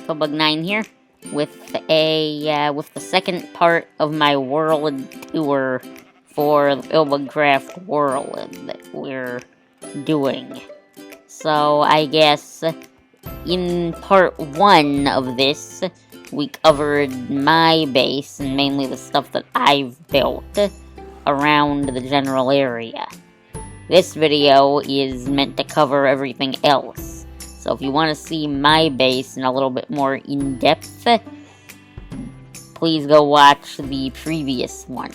Pillbug9 here with the second part of my world tour for the PillbugCraft world that we're doing. So I guess in part 1 of this, we covered my base and mainly the stuff that I've built around the general area. This video is meant to cover everything else. So if you want to see my base in a little bit more in-depth, please go watch the previous one.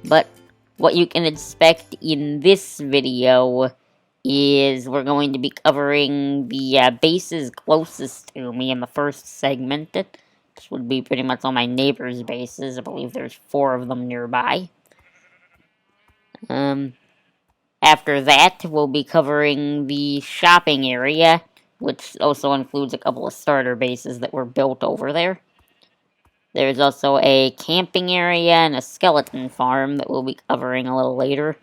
But what you can expect in this video is we're going to be covering the bases closest to me in the first segment. This would be pretty much all my neighbors' bases. I believe there's 4 of them nearby. After that, we'll be covering the shopping area, which also includes a couple of starter bases that were built over there. There's also a camping area and a skeleton farm that we'll be covering a little later.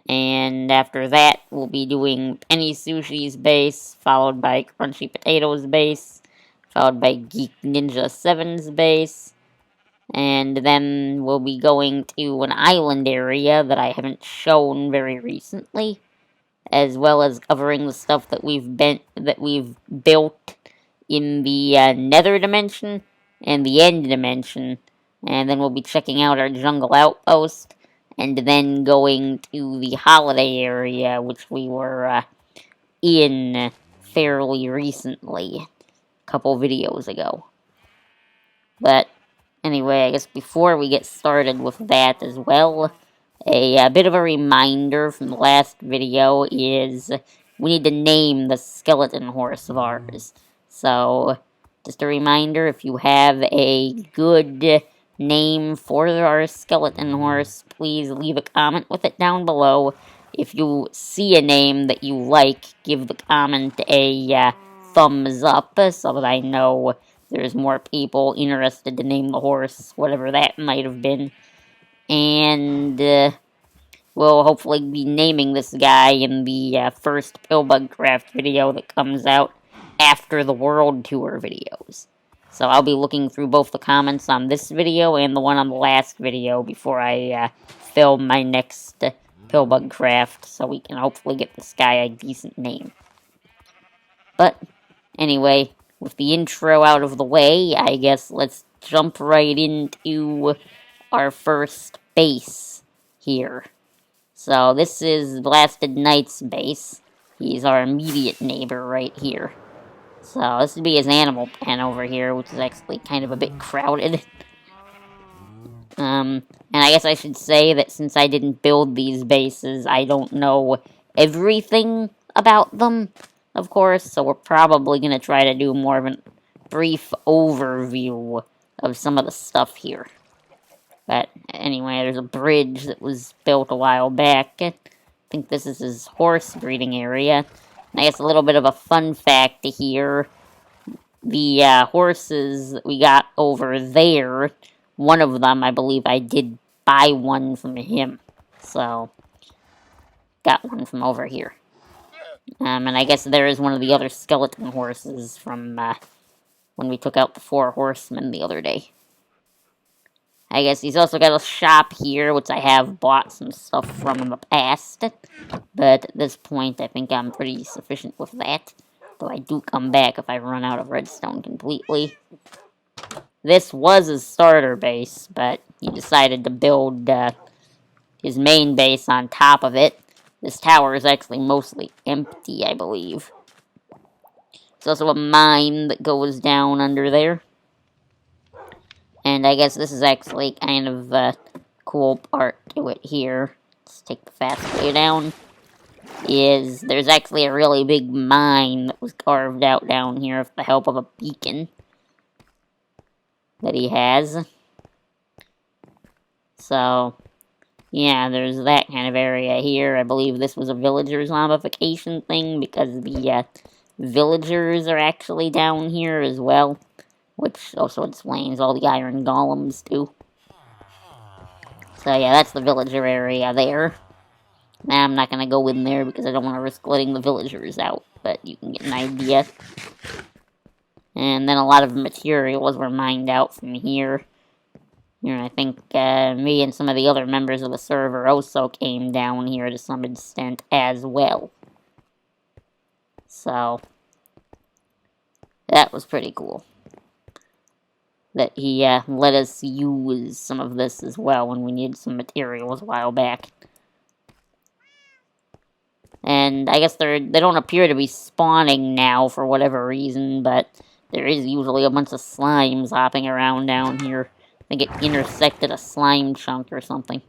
And after that, we'll be doing Penny Sushi's base, followed by Crunchy Potato's base, followed by Geek Ninja 7's base. And then we'll be going to an island area that I haven't shown very recently, as well as covering the stuff that we've built in the Nether dimension and the End dimension. And then we'll be checking out our jungle outpost, and then going to the holiday area, which we were in fairly recently, a couple videos ago. But anyway, I guess before we get started with that as well, a bit of a reminder from the last video is we need to name the skeleton horse of ours. So, just a reminder, if you have a good name for our skeleton horse, please leave a comment with it down below. If you see a name that you like, give the comment a thumbs up so that I know there's more people interested to name the horse, whatever that might have been. And we'll hopefully be naming this guy in the first PillbugCraft video that comes out after the World Tour videos. So I'll be looking through both the comments on this video and the one on the last video before I film my next PillbugCraft, so we can hopefully get this guy a decent name. But anyway, with the intro out of the way, I guess let's jump right into our first base here. So this is Blasted Knight's base. He's our immediate neighbor right here. So this would be his animal pen over here, which is actually kind of a bit crowded. And I guess I should say that since I didn't build these bases, I don't know everything about them, of course, so we're probably going to try to do more of a brief overview of some of the stuff here. But anyway, there's a bridge that was built a while back. I think this is his horse breeding area. And I guess a little bit of a fun fact to hear. The horses that we got over there, one of them, I believe I did buy one from him. So, got one from over here. And I guess there is one of the other skeleton horses from when we took out the 4 horsemen the other day. I guess he's also got a shop here, which I have bought some stuff from in the past. But at this point, I think I'm pretty sufficient with that. Though I do come back if I run out of redstone completely. This was his starter base, but he decided to build his main base on top of it. This tower is actually mostly empty, I believe. There's also a mine that goes down under there. And I guess this is actually kind of a cool part to it here. Let's take the fast way down. There's actually a really big mine that was carved out down here with the help of a beacon that he has. So, yeah, there's that kind of area here. I believe this was a villager zombification thing because the villagers are actually down here as well. Which also explains all the iron golems, too. So, yeah, that's the villager area there. Now, I'm not going to go in there because I don't want to risk letting the villagers out, but you can get an idea. And then a lot of materials were mined out from here. And I think me and some of the other members of the server also came down here to some extent as well. So, that was pretty cool. That he let us use some of this as well when we needed some materials a while back. And I guess they don't appear to be spawning now for whatever reason, but there is usually a bunch of slimes hopping around down here. I think it intersected a slime chunk or something.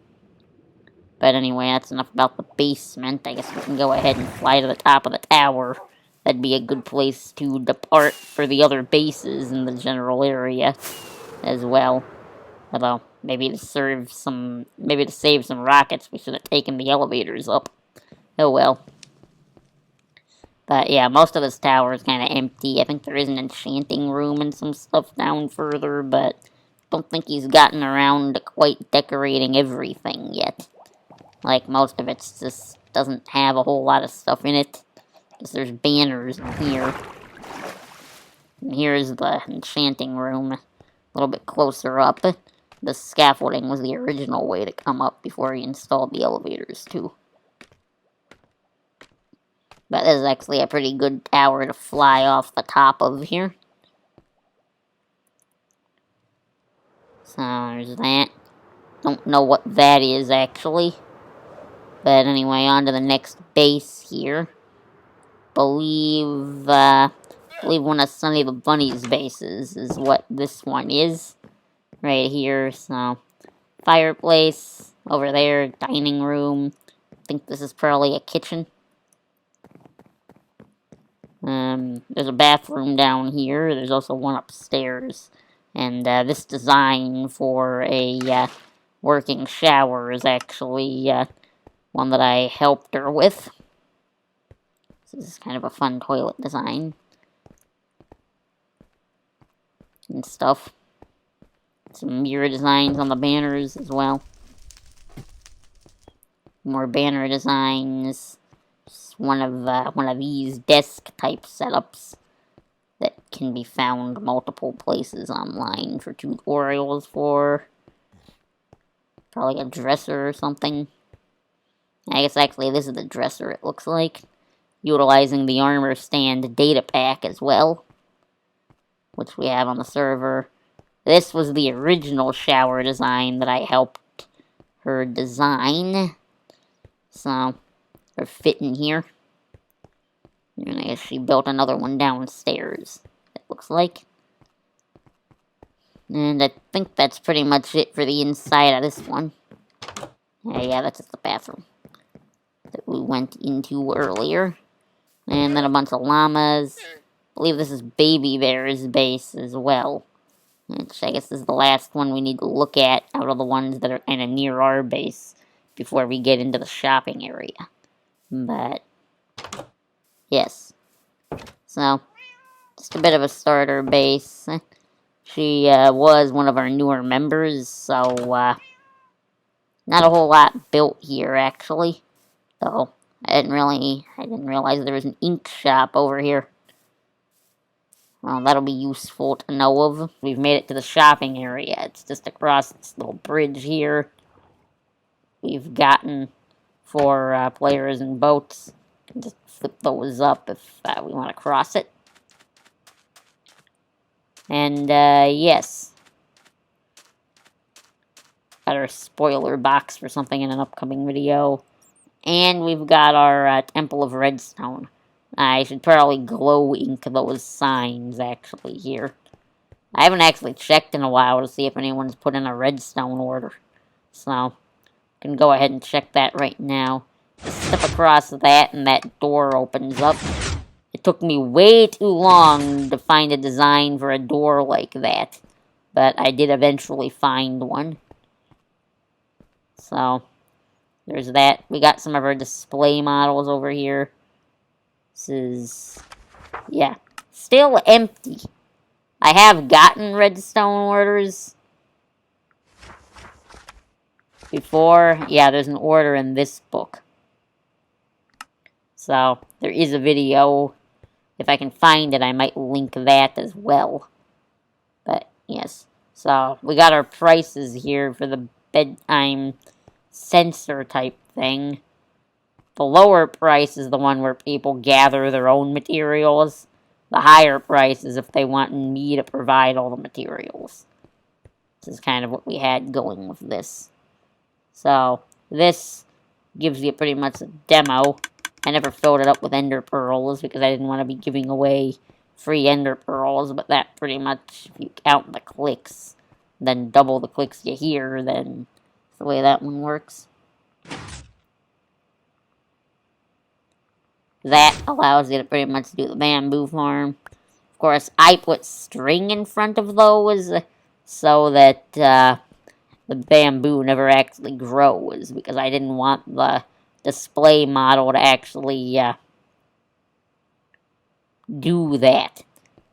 But anyway, that's enough about the basement. I guess we can go ahead and fly to the top of the tower. That'd be a good place to depart for the other bases in the general area as well. Although, maybe to save some rockets, we should have taken the elevators up. Oh well. But yeah, most of this tower is kind of empty. I think there is an enchanting room and some stuff down further, but don't think he's gotten around to quite decorating everything yet. Like, most of it just doesn't have a whole lot of stuff in it. Because there's banners in here. And here's the enchanting room, a little bit closer up. The scaffolding was the original way to come up before he installed the elevators, too. But this is actually a pretty good tower to fly off the top of here. So, there's that. Don't know what that is, actually. But anyway, on to the next base here. Believe one of Sunny the Bunny's bases is what this one is. Right here, so... Fireplace, over there, dining room. I think this is probably a kitchen. There's a bathroom down here. There's also one upstairs. And this design for a working shower is actually one that I helped her with. This is kind of a fun toilet design. And stuff. Some mirror designs on the banners as well. More banner designs. Just one of these desk type setups that can be found multiple places online for tutorials for. Probably a dresser or something. I guess actually this is the dresser, it looks like. Utilizing the armor stand data pack as well, which we have on the server. This was the original shower design that I helped her design. So, or fit in here. And I guess she built another one downstairs, it looks like. And I think that's pretty much it for the inside of this one. Yeah, that's just the bathroom that we went into earlier. And then a bunch of llamas. I believe this is Baby Bear's base as well. Which I guess is the last one we need to look at out of the ones that are kind of near our base before we get into the shopping area. But, yes. So, just a bit of a starter base. She was one of our newer members, so not a whole lot built here, actually. Though, I didn't realize there was an ink shop over here. Well, that'll be useful to know of. We've made it to the shopping area. It's just across this little bridge here. We've gotten for players and boats. Just flip those up if we want to cross it. And, yes. Got our spoiler box for something in an upcoming video. And we've got our Temple of Redstone. I should probably glow ink those signs, actually, here. I haven't actually checked in a while to see if anyone's put in a redstone order. So, can go ahead and check that right now. Just step across that, and that door opens up. It took me way too long to find a design for a door like that. But I did eventually find one. So, there's that. We got some of our display models over here. This is, yeah, still empty. I have gotten redstone orders before. Yeah, there's an order in this book. So, there is a video If I can find it, I might link that as well. But, yes. So, we got our prices here for the bedtime sensor type thing. The lower price is the one where people gather their own materials. The higher price is if they want me to provide all the materials. This is kind of what we had going with this. So, this gives you pretty much a demo. I never filled it up with ender pearls because I didn't want to be giving away free ender pearls, but that pretty much, if you count the clicks, then double the clicks you hear, then that's the way that one works. That allows you to pretty much do the bamboo farm. Of course, I put string in front of those so that the bamboo never actually grows, because I didn't want the display model to actually do that.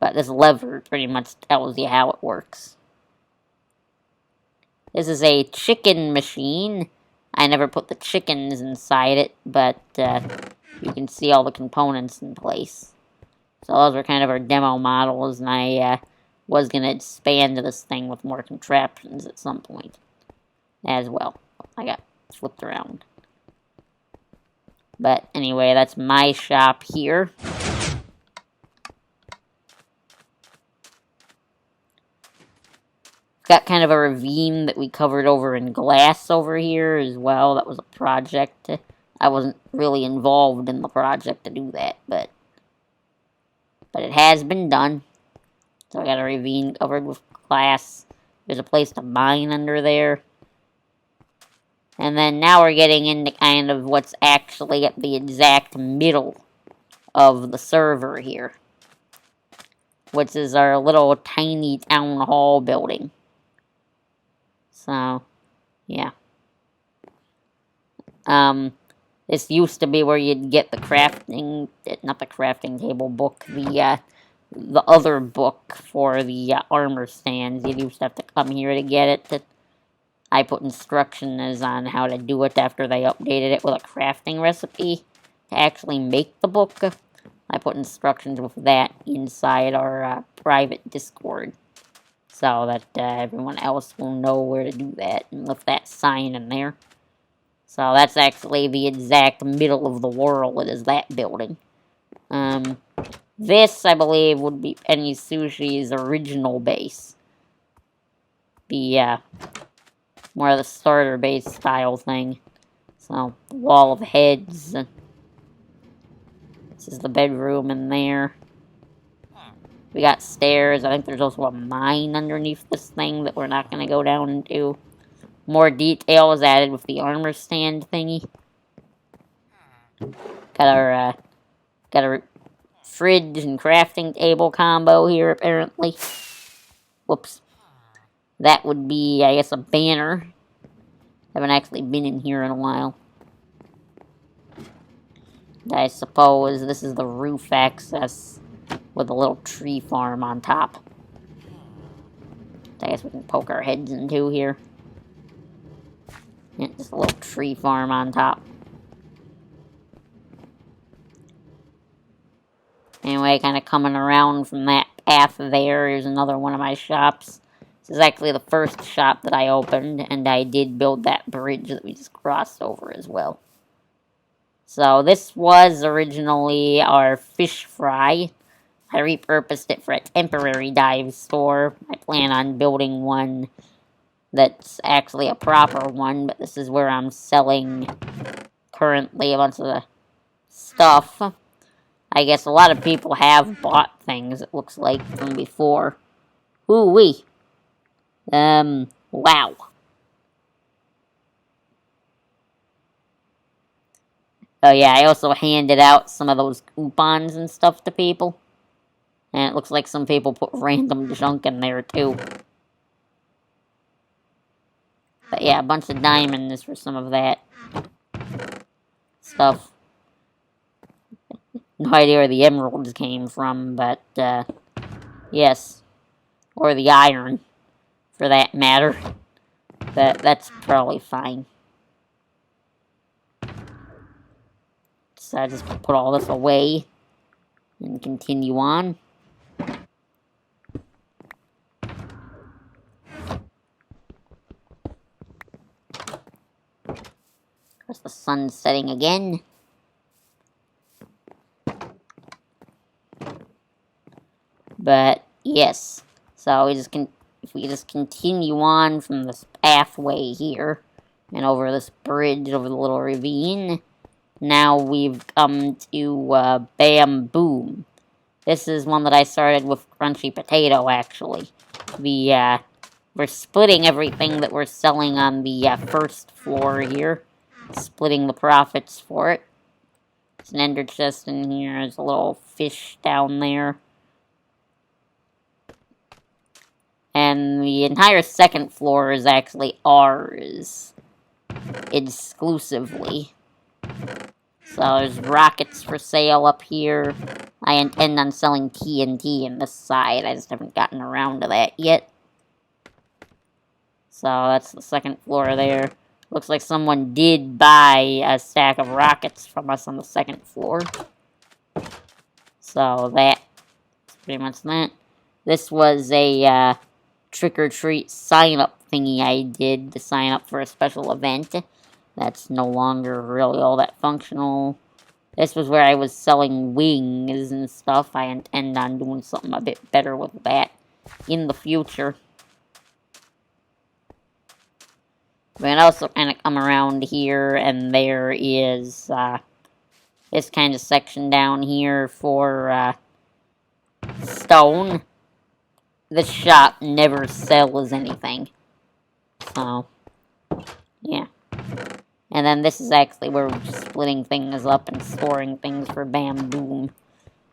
But this lever pretty much tells you how it works. This is a chicken machine. I never put the chickens inside it, but you can see all the components in place. So those were kind of our demo models, and I was going to expand this thing with more contraptions at some point as well. I got flipped around. But anyway, that's my shop here. Got kind of a ravine that we covered over in glass over here as well. That was a project. I wasn't really involved in the project to do that, but it has been done. So I got a ravine covered with glass. There's a place to mine under there. And then now we're getting into kind of what's actually at the exact middle of the server here, which is our little tiny town hall building. So, yeah. This used to be where you'd get the crafting, not the crafting table book, the other book for the armor stands. You used to have to come here to get it. I put instructions on how to do it after they updated it with a crafting recipe to actually make the book. I put instructions with that inside our private Discord, so that everyone else will know where to do that, and lift that sign in there. So that's actually the exact middle of the world. It is that building. This, I believe, would be Penny Sushi's original base. The, more of the starter base style thing. So, wall of heads. This is the bedroom in there. We got stairs. I think there's also a mine underneath this thing that we're not going to go down into. More details added with the armor stand thingy. Got our fridge and crafting table combo here, apparently. Whoops. That would be, I guess, a banner. Haven't actually been in here in a while. I suppose this is the roof access with a little tree farm on top. I guess we can poke our heads into here. Yeah, just a little tree farm on top. Anyway, kind of coming around from that path there, here's another one of my shops. This is actually the first shop that I opened, and I did build that bridge that we just crossed over as well. So this was originally our fish fry. I repurposed it for a temporary dive store. I plan on building one that's actually a proper one, but this is where I'm selling currently a bunch of the stuff. I guess a lot of people have bought things, it looks like, from before. Ooh-wee. Wow. Oh yeah, I also handed out some of those coupons and stuff to people. And it looks like some people put random junk in there, too. But yeah, a bunch of diamonds for some of that stuff. No idea where the emeralds came from, but, yes. Or the iron, for that matter. But that's probably fine. So I just put all this away. and continue on. There's the sun setting again. But yes, so if we just continue on from this pathway here and over this bridge over the little ravine, now we've come to Bamboo. This is one that I started with Crunchy Potato, actually. We're splitting everything that we're selling on the first floor here. Splitting the profits for it. There's an ender chest in here. There's a little fish down there. And the entire second floor is actually ours. Exclusively. So there's rockets for sale up here. I intend on selling TNT in this side. I just haven't gotten around to that yet. So that's the second floor there. Looks like someone did buy a stack of rockets from us on the second floor. So that's pretty much that. This was a trick-or-treat sign-up thingy I did to sign up for a special event. That's no longer really all that functional. This was where I was selling wings and stuff. I intend on doing something a bit better with that in the future. We can also kind of come around here, and there is this kind of section down here for stone. This shop never sells anything. So, yeah. And then this is actually where we're splitting things up and storing things for Bamboo.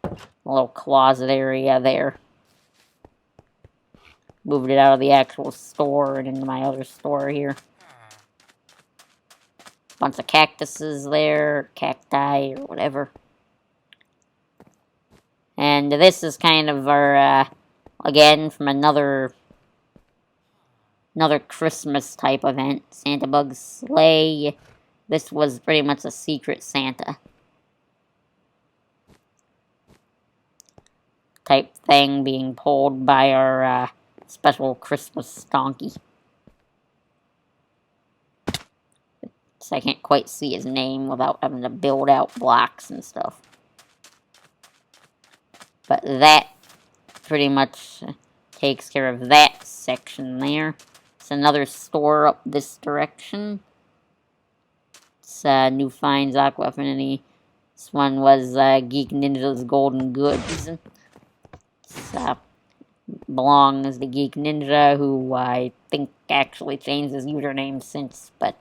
A little closet area there. Moved it out of the actual store and into my other store here. Bunch of cactuses there, cacti, or whatever. And this is kind of our, again, from another Christmas type event. Santa Bug's Sleigh. This was pretty much a secret Santa type thing being pulled by our special Christmas donkey. So I can't quite see his name without having to build out blocks and stuff. But that pretty much takes care of that section there. It's another store up this direction. It's New Finds, Aqua Affinity. This one was Geek Ninja's Golden Goods. It's, belongs to Geek Ninja, who I think actually changed his username since, but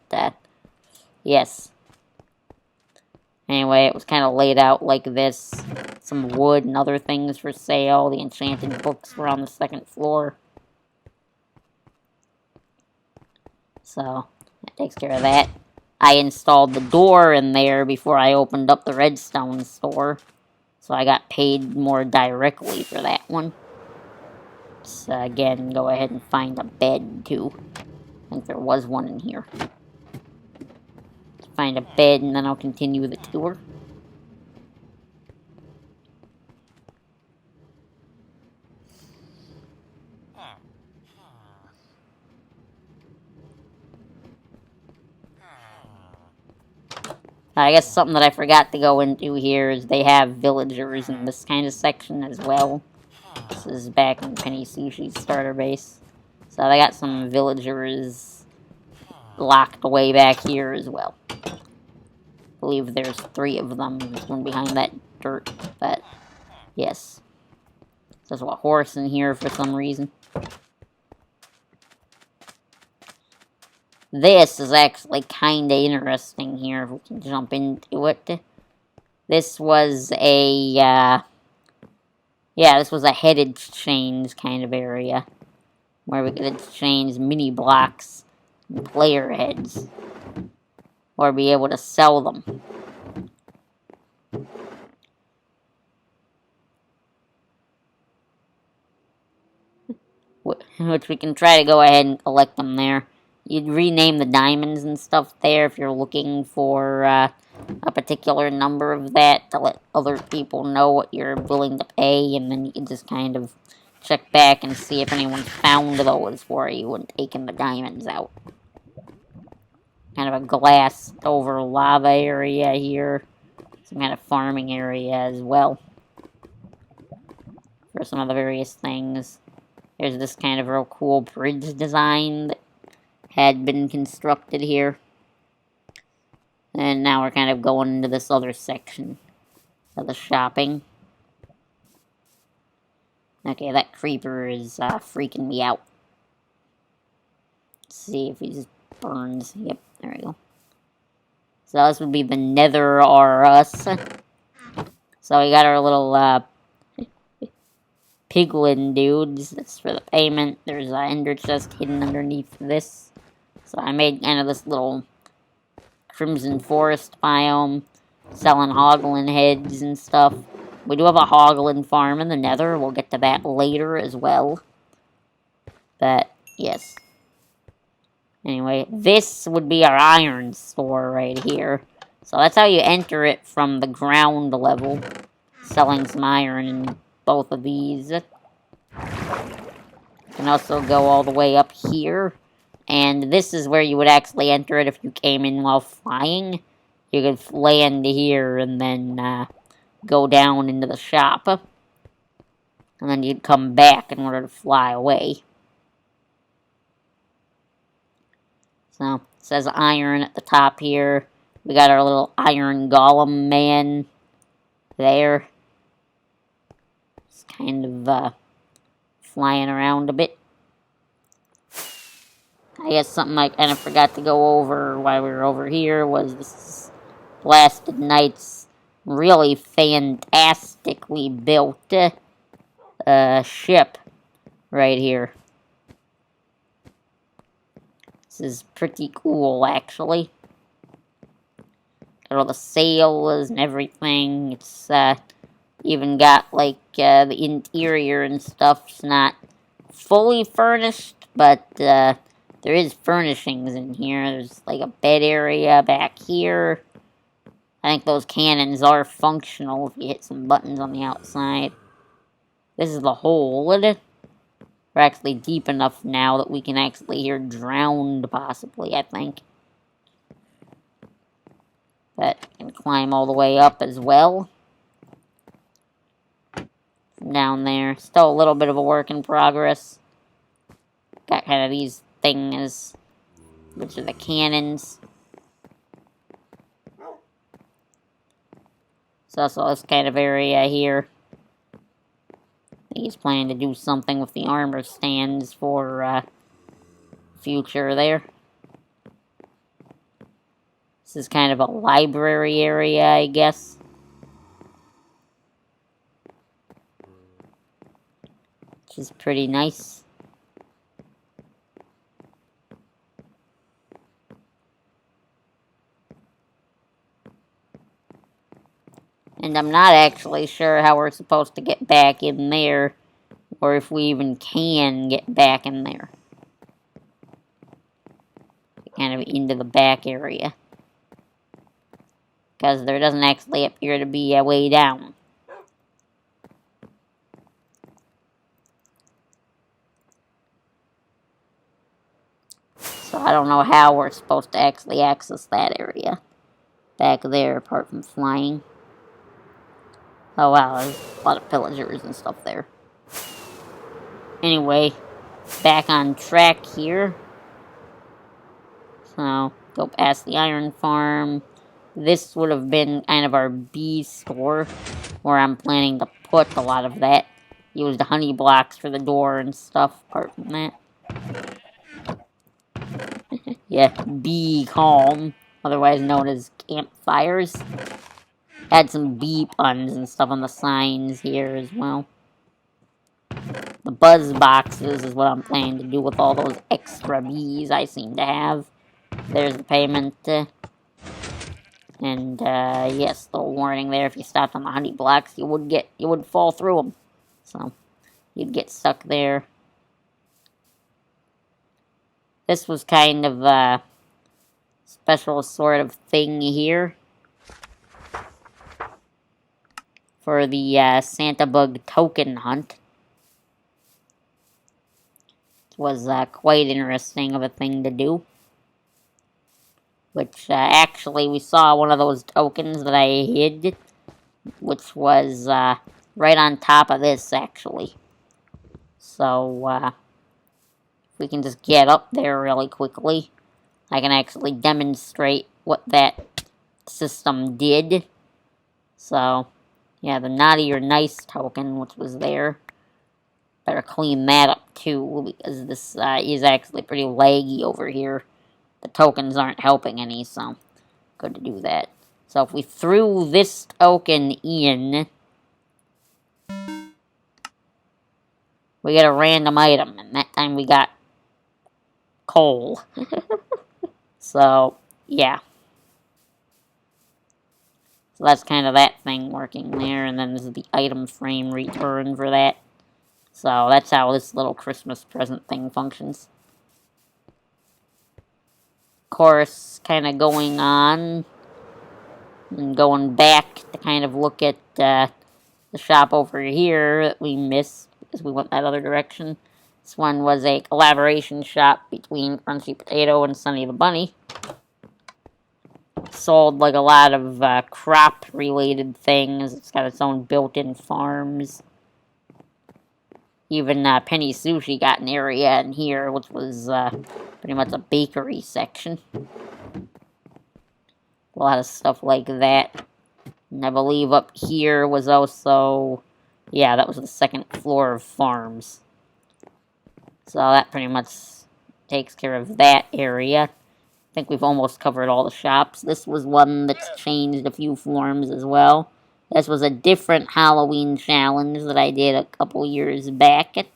yes. Anyway, it was kind of laid out like this. Some wood and other things for sale. The enchanted books were on the second floor. So, that takes care of that. I installed the door in there before I opened up the redstone store. So I got paid more directly for that one. So again, go ahead and find a bed, too. I think there was one in here. Find a bed, and then I'll continue the tour. I guess something that I forgot to go into here is they have villagers in this kind of section as well. This is back in Penny Sushi's starter base. So they got some villagers locked away back here as well. I believe there's 3 of them. There's one behind that dirt, but yes. There's a horse in here for some reason. This is actually kind of interesting here, if we can jump into it. This was a, this was a head exchange kind of area, where we could exchange mini blocks and player heads, or be able to sell them. Which we can try to go ahead and collect them there. You'd rename the diamonds and stuff there if you're looking for a particular number of that to let other people know what you're willing to pay, and then you can just kind of check back and see if anyone's found those for you and taken the diamonds out. Kind of a glassed over lava area here. Some kind of farming area as well for some of the various things. There's this kind of real cool bridge design that had been constructed here. And now we're kind of going into this other section of the shopping. Okay, that creeper is freaking me out. Let's see if he just burns. Yep, there we go. So this would be the Nether or us. So we got our little piglin dudes. That's for the payment. There's an ender chest hidden underneath this. So I made kind of this little Crimson Forest biome, selling hoglin heads and stuff. We do have a hoglin farm in the Nether. We'll get to that later as well. But, yes. Anyway, this would be our iron store right here. So that's how you enter it from the ground level. Selling some iron in both of these. You can also go all the way up here. And this is where you would actually enter it if you came in while flying. You could land here and then go down into the shop. And then you'd come back in order to fly away. So, it says iron at the top here. We got our little iron golem man there. It's kind of flying around a bit. I guess something I kind of forgot to go over while we were over here was this Blasted Knight's really fantastically built ship right here. This is pretty cool, actually. Got all the sails and everything. It's even got like the interior and stuff. It's not fully furnished, but there is furnishings in here. There's like a bed area back here. I think those cannons are functional if you hit some buttons on the outside. This is the hold. We're actually deep enough now that we can actually hear drowned, possibly, I think. But you can climb all the way up as well. From down there. Still a little bit of a work in progress. Got kind of these things, which are the cannons. So this kind of area here. He's planning to do something with the armor stands for future there. This is kind of a library area, I guess. Which is pretty nice. And I'm not actually sure how we're supposed to get back in there, or if we even can get back in there. Kind of into the back area. Because there doesn't actually appear to be a way down. So I don't know how we're supposed to actually access that area. Back there, apart from flying. Oh wow, there's a lot of pillagers and stuff there. Anyway, back on track here. So, go past the iron farm. This would have been kind of our bee store, where I'm planning to put a lot of that. Use the honey blocks for the door and stuff, apart from that. Yeah, bee calm, otherwise known as campfires. Add some bee puns and stuff on the signs here as well. The buzz boxes is what I'm planning to do with all those extra bees I seem to have. There's the payment. And, yes, little warning there. If you stopped on the honey blocks, you would fall through them. So, you'd get stuck there. This was kind of a special sort of thing here. for the Santa Bug token hunt. It was quite interesting of a thing to do. Which, actually, we saw one of those tokens that I hid, which was right on top of this, actually. So, if we can just get up there really quickly, I can actually demonstrate what that system did. So, yeah, the naughty or nice token, which was there. Better clean that up, too, because this is actually pretty laggy over here. The tokens aren't helping any, so good to do that. So if we threw this token in, we get a random item, and that time we got coal. So, yeah. So that's kind of that thing working there, and then this is the item frame return for that. So that's how this little Christmas present thing functions. Of course, kind of going on and going back to kind of look at the shop over here that we missed because we went that other direction. This one was a collaboration shop between Crunchy Potato and Sunny the Bunny. Sold like a lot of crop-related things. It's got its own built-in farms. Even Penny Sushi got an area in here, which was pretty much a bakery section. A lot of stuff like that. And I believe up here was also... yeah, that was the second floor of farms. So that pretty much takes care of that area. I think we've almost covered all the shops. This was one that's changed a few forms as well. This was a different Halloween challenge that I did a couple years back. It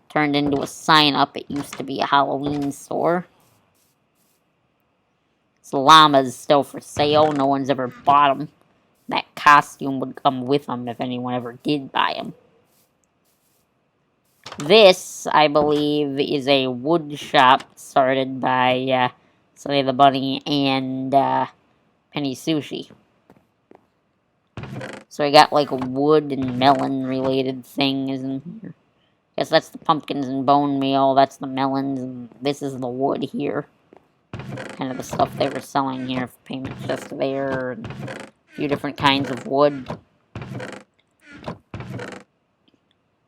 turned into a sign-up. It used to be a Halloween store. This llama's still for sale. No one's ever bought them. That costume would come with them if anyone ever did buy them. This, I believe, is a wood shop started by Sunny the Bunny and Penny Sushi. So I got like wood and melon related things in here. Guess that's the pumpkins and bone meal, that's the melons, and this is the wood here. Kind of the stuff they were selling here for payment just there, and a few different kinds of wood.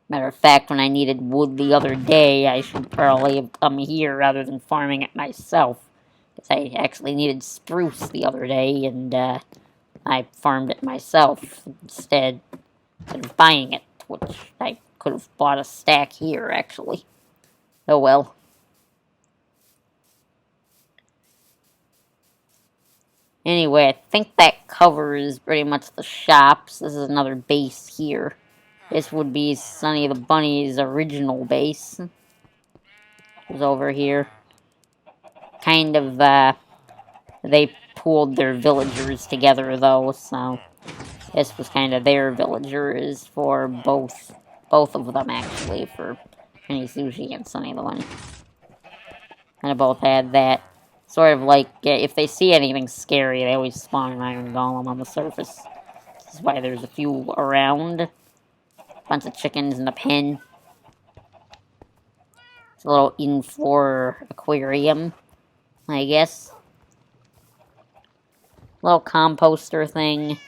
Matter of fact, when I needed wood the other day, I should probably have come here rather than farming it myself. Because I actually needed spruce the other day, and I farmed it myself instead of buying it, which I could have bought a stack here, actually. Oh well. Anyway, I think that covers pretty much the shops. This is another base here. This would be Sunny the Bunny's original base. It was over here. Kind of, they pooled their villagers together, though, so this was kind of their villagers for both of them, actually, for Penny Sushi and Sunny the Bunny. And they both had that. Sort of like, if they see anything scary, they always spawn an iron golem on the surface. This is why there's a few around. Bunch of chickens in a pen. It's a little in-floor aquarium, I guess. Little composter thing.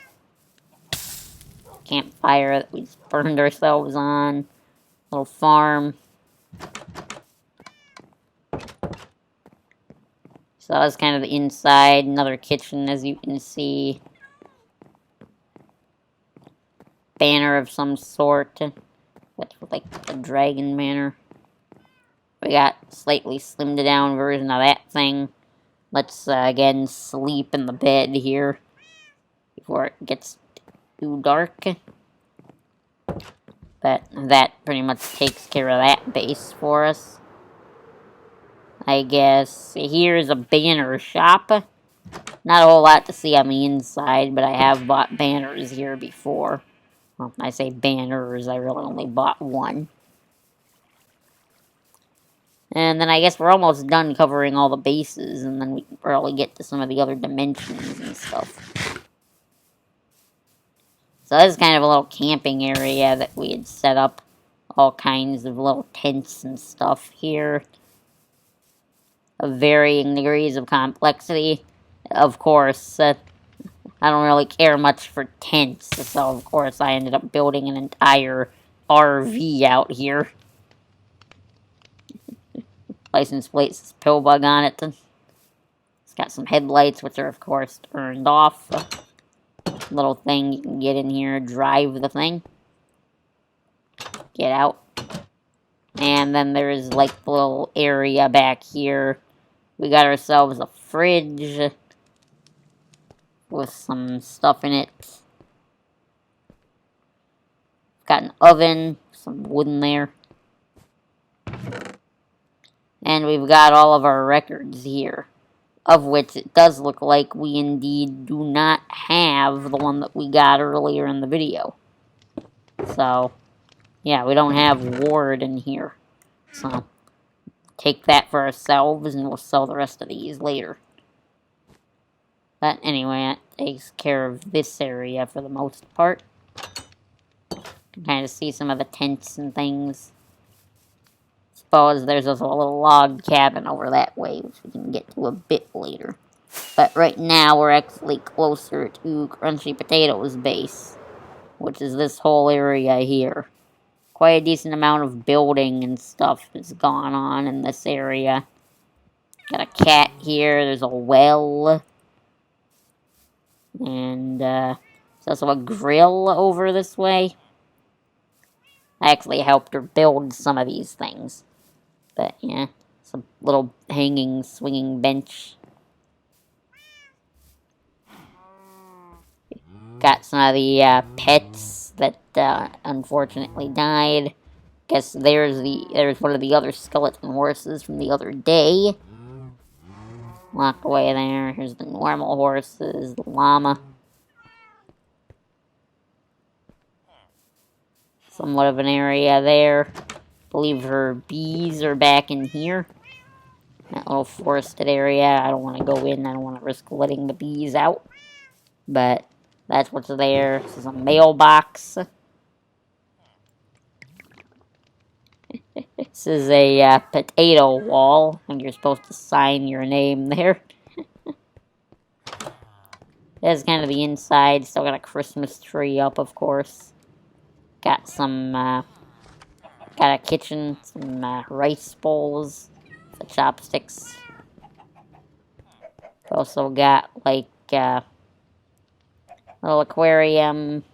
Campfire that we just burned ourselves on. Little farm. So that was kind of the inside. Another kitchen, as you can see. Banner of some sort. That's like a dragon banner. We got a slightly slimmed down version of that thing. Let's again sleep in the bed here before it gets too dark. But that pretty much takes care of that base for us. I guess here's a banner shop. Not a whole lot to see on the inside, but I have bought banners here before. Well, I say banners, I really only bought one. And then I guess we're almost done covering all the bases, and then we can probably get to some of the other dimensions and stuff. So this is kind of a little camping area that we had set up. All kinds of little tents and stuff here. Of varying degrees of complexity. Of course, I don't really care much for tents, so of course I ended up building an entire RV out here. License plate says Pillbug on it. It's got some headlights, which are of course turned off. Little thing you can get in here, drive the thing. Get out. And then there's like a little area back here. We got ourselves a fridge with some stuff in it. Got an oven, some wood in there. And we've got all of our records here. Of which it does look like we indeed do not have the one that we got earlier in the video. So, yeah, we don't have Ward in here. So, take that for ourselves and we'll sell the rest of these later. But anyway, that takes care of this area for the most part. You can kind of see some of the tents and things. Suppose there's also a little log cabin over that way, which we can get to a bit later. But right now, we're actually closer to Crunchy Potato's base, which is this whole area here. Quite a decent amount of building and stuff has gone on in this area. Got a cat here, there's a well. And there's also a grill over this way. I actually helped her build some of these things. But yeah, some little hanging, swinging bench. Got some of the pets that unfortunately died. Guess there's one of the other skeleton horses from the other day. Locked away there. Here's the normal horses, the llama. Somewhat of an area there. Believe her bees are back in here. That little forested area. I don't want to go in. I don't want to risk letting the bees out. But that's what's there. This is a mailbox. This is a potato wall. I think you're supposed to sign your name there. That's kind of the inside. Still got a Christmas tree up, of course. Got some, got a kitchen, some rice bowls, the chopsticks. Also got, like, a little aquarium.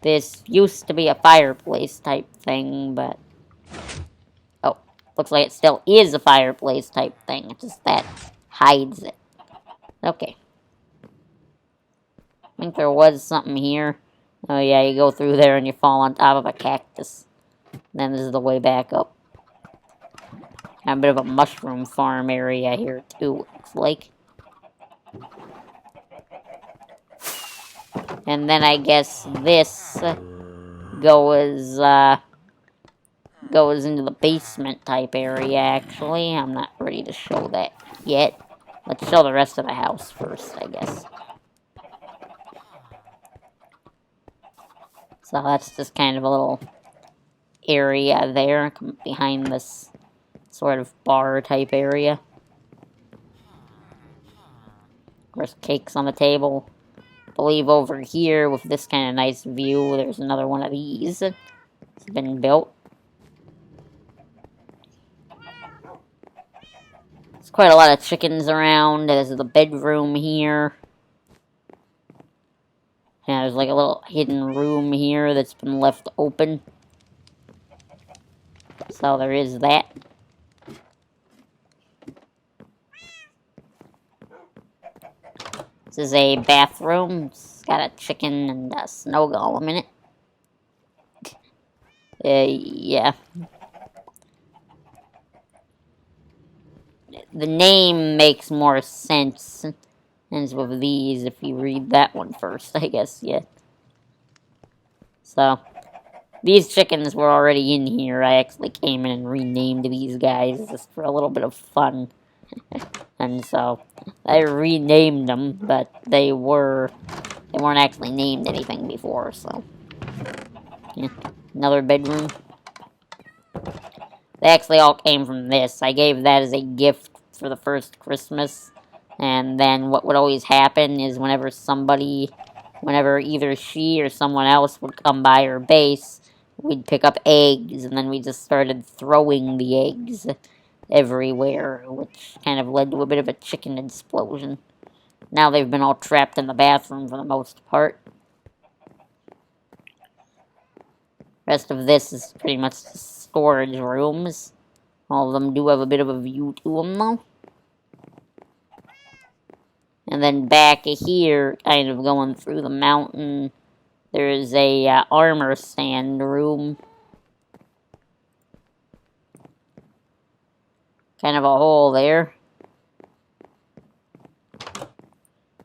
This used to be a fireplace type thing, but... Oh, looks like it still is a fireplace type thing. It's just that hides it. Okay. I think there was something here. Oh yeah, you go through there and you fall on top of a cactus. Then this is the way back up. Got a bit of a mushroom farm area here too, looks like. And then I guess this goes into the basement type area, actually. I'm not ready to show that yet. Let's show the rest of the house first, I guess. So that's just kind of a little area there behind this sort of bar type area. Of course, cakes on the table. I believe over here with this kind of nice view, there's another one of these. It's been built. There's quite a lot of chickens around. There's the bedroom here. Yeah, there's like a little hidden room here that's been left open. So there is that. This is a bathroom. It's got a chicken and a snow golem in it. Yeah. The name makes more sense as with these if you read that one first, I guess, yeah. So, these chickens were already in here. I actually came in and renamed these guys just for a little bit of fun. And so, I renamed them, but they were They weren't actually named anything before, so. Yeah. Another bedroom. They actually all came from this. I gave that as a gift for the first Christmas. And then what would always happen is whenever either she or someone else would come by her base, we'd pick up eggs, and then we just started throwing the eggs everywhere, which kind of led to a bit of a chicken explosion. Now they've been all trapped in the bathroom for the most part. Rest of this is pretty much storage rooms. All of them do have a bit of a view to them, though. And then back here, kind of going through the mountain, there's a armor stand room. Kind of a hole there.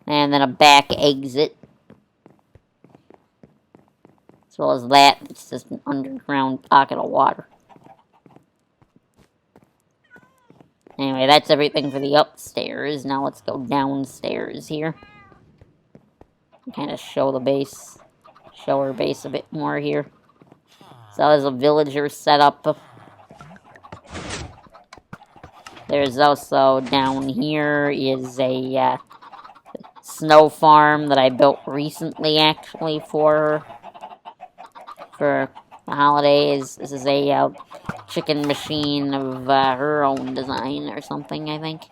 And then a back exit. As well as that, it's just an underground pocket of water. Anyway, that's everything for the upstairs. Now let's go downstairs here. Kind of show the base. Show her base a bit more here. So there's a villager set up. There's also down here is a snow farm that I built recently, actually, for the holidays. This is a chicken machine of her own design or something, I think.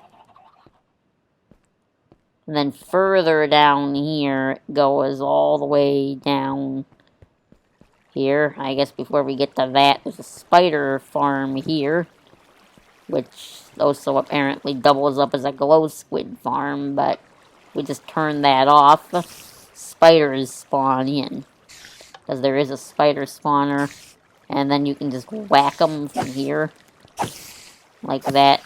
And then further down here, it goes all the way down here. I guess before we get to that, there's a spider farm here, which also apparently doubles up as a glow squid farm, but we just turn that off. Spiders spawn in, because there is a spider spawner, and then you can just whack them from here, like that,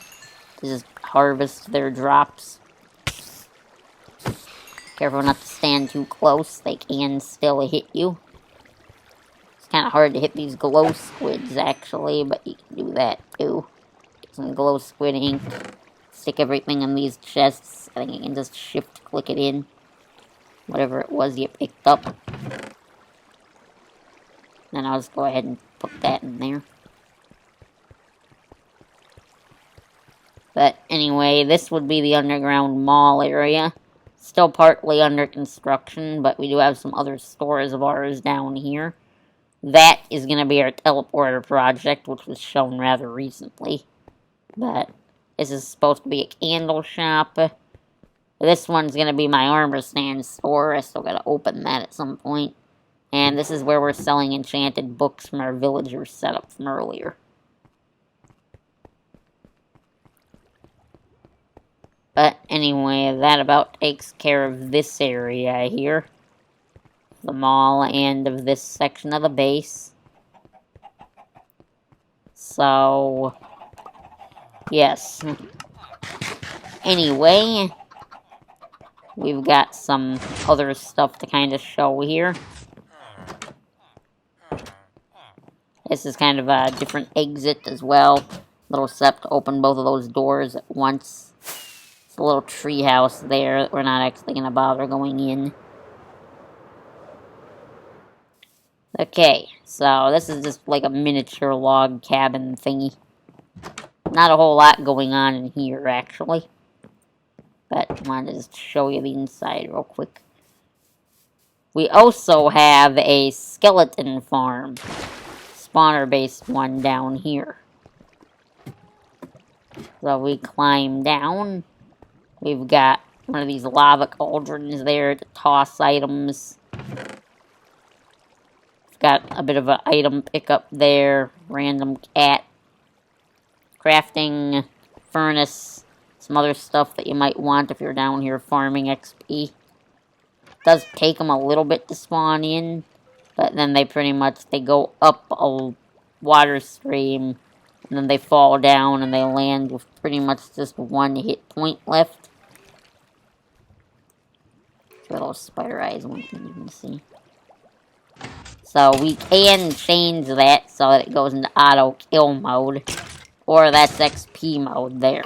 to just harvest their drops. Careful not to stand too close, they can still hit you. It's kind of hard to hit these glow squids, actually, but you can do that, too. Get some glow squid ink, stick everything in these chests. I think you can just shift-click it in, whatever it was you picked up. Then I'll just go ahead and put that in there. But anyway, this would be the underground mall area. Still partly under construction, but we do have some other stores of ours down here. That is going to be our teleporter project, which was shown rather recently. But this is supposed to be a candle shop. This one's going to be my armor stand store. I still got to open that at some point. And this is where we're selling enchanted books from our villager setup from earlier. But anyway, that about takes care of this area here. The mall and of this section of the base. So, yes. Anyway, we've got some other stuff to kind of show here. This is kind of a different exit as well. Little step to open both of those doors at once. It's a little tree house there that we're not actually going to bother going in. Okay, so this is just like a miniature log cabin thingy. Not a whole lot going on in here, actually. But I wanted to just show you the inside real quick. We also have a skeleton farm. Spawner-based one down here. So we climb down. We've got one of these lava cauldrons there to toss items. We've got a bit of an item pickup there. Random cat. Crafting furnace. Some other stuff that you might want if you're down here farming XP. It does take them a little bit to spawn in. But then they go up a water stream. And then they fall down and they land with pretty much just one hit point left. Little spider eyes, one thing you can see. So we can change that so that it goes into auto kill mode. Or that's XP mode there.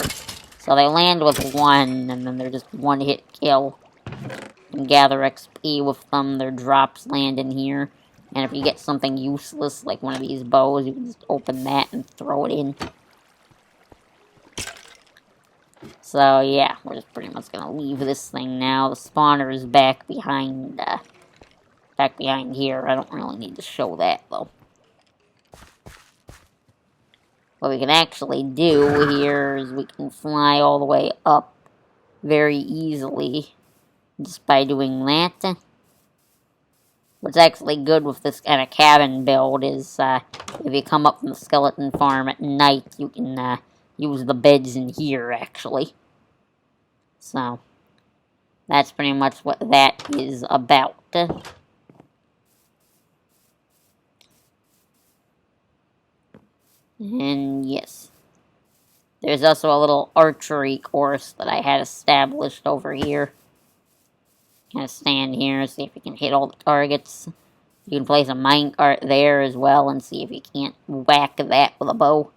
So they land with one, and then they're just one hit kill. can gather XP with them. Their drops land in here. And if you get something useless, like one of these bows, you can just open that and throw it in. So yeah, we're just pretty much gonna leave this thing now. The spawner is back behind here. I don't really need to show that, though. What we can actually do here is we can fly all the way up very easily just by doing that. What's actually good with this kind of cabin build is if you come up from the skeleton farm at night, you can use the beds in here, actually. So, that's pretty much what that is about. And yes, there's also a little archery course that I had established over here. Kind of stand here, see if you can hit all the targets. You can place a minecart there as well and see if you can't whack that with a bow.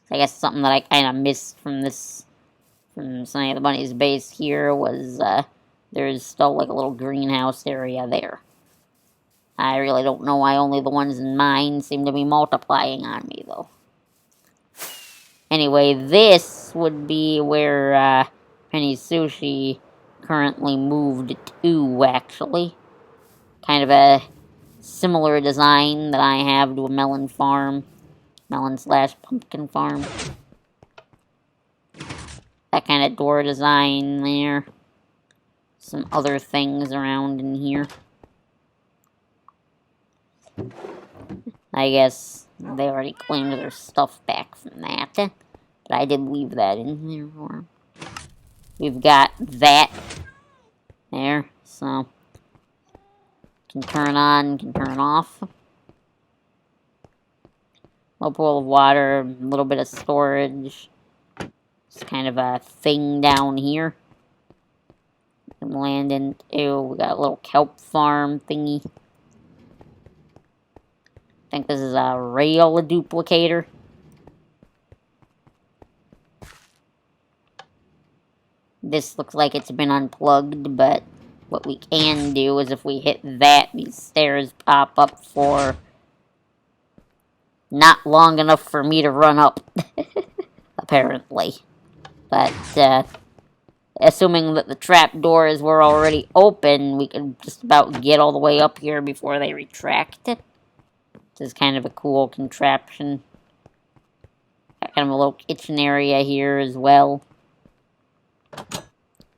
I guess something that I kind of missed from Sunny the Bunny's base here was there's still like a little greenhouse area there. I really don't know why only the ones in mine seem to be multiplying on me, though. Anyway, this would be where Penny Sushi currently moved to, actually. Kind of a similar design that I have to a melon farm. Melon/pumpkin farm. That kind of door design there. Some other things around in here. I guess they already claimed their stuff back from that. But I did leave that in there for them. We've got that there, so can turn on, can turn off. Little pool of water, a little bit of storage. It's kind of a thing down here. Can land into. We got a little kelp farm thingy. I think this is a rail duplicator. This looks like it's been unplugged, but what we can do is if we hit that, these stairs pop up for not long enough for me to run up, apparently. But, assuming that the trapdoors were already open, we could just about get all the way up here before they retract it. This is kind of a cool contraption. Got kind of a little kitchen area here as well.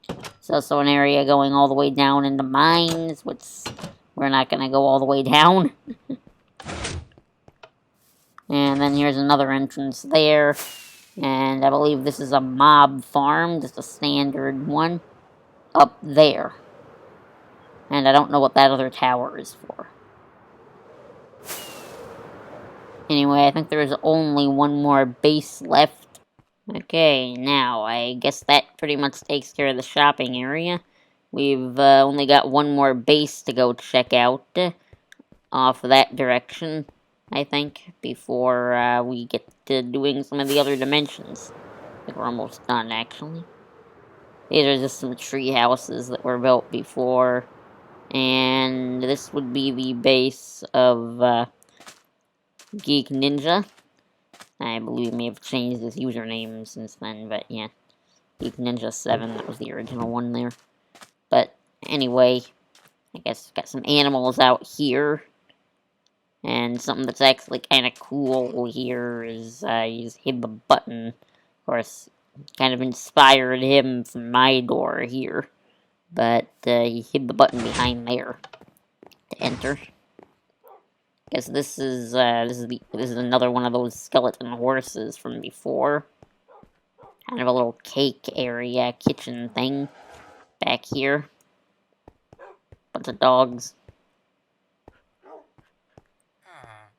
There's also an area going all the way down into mines, which we're not going to go all the way down. And then here's another entrance there. And I believe this is a mob farm, just a standard one, up there. And I don't know what that other tower is for. Anyway, I think there's only one more base left. Okay, now, I guess that pretty much takes care of the shopping area. We've only got one more base to go check out off that direction, I think, before we get to doing some of the other dimensions. I think we're almost done, actually. These are just some tree houses that were built before, and this would be the base of Geek Ninja. I believe he may have changed his username since then, but yeah. Geek Ninja 7, that was the original one there. But anyway, I guess got some animals out here. And something that's actually kind of cool here is he's hid the button. Of course, kind of inspired him from my door here. But he hid the button behind there to enter. Guess this is another one of those skeleton horses from before. Kind of a little cake area, kitchen thing back here. Bunch of dogs.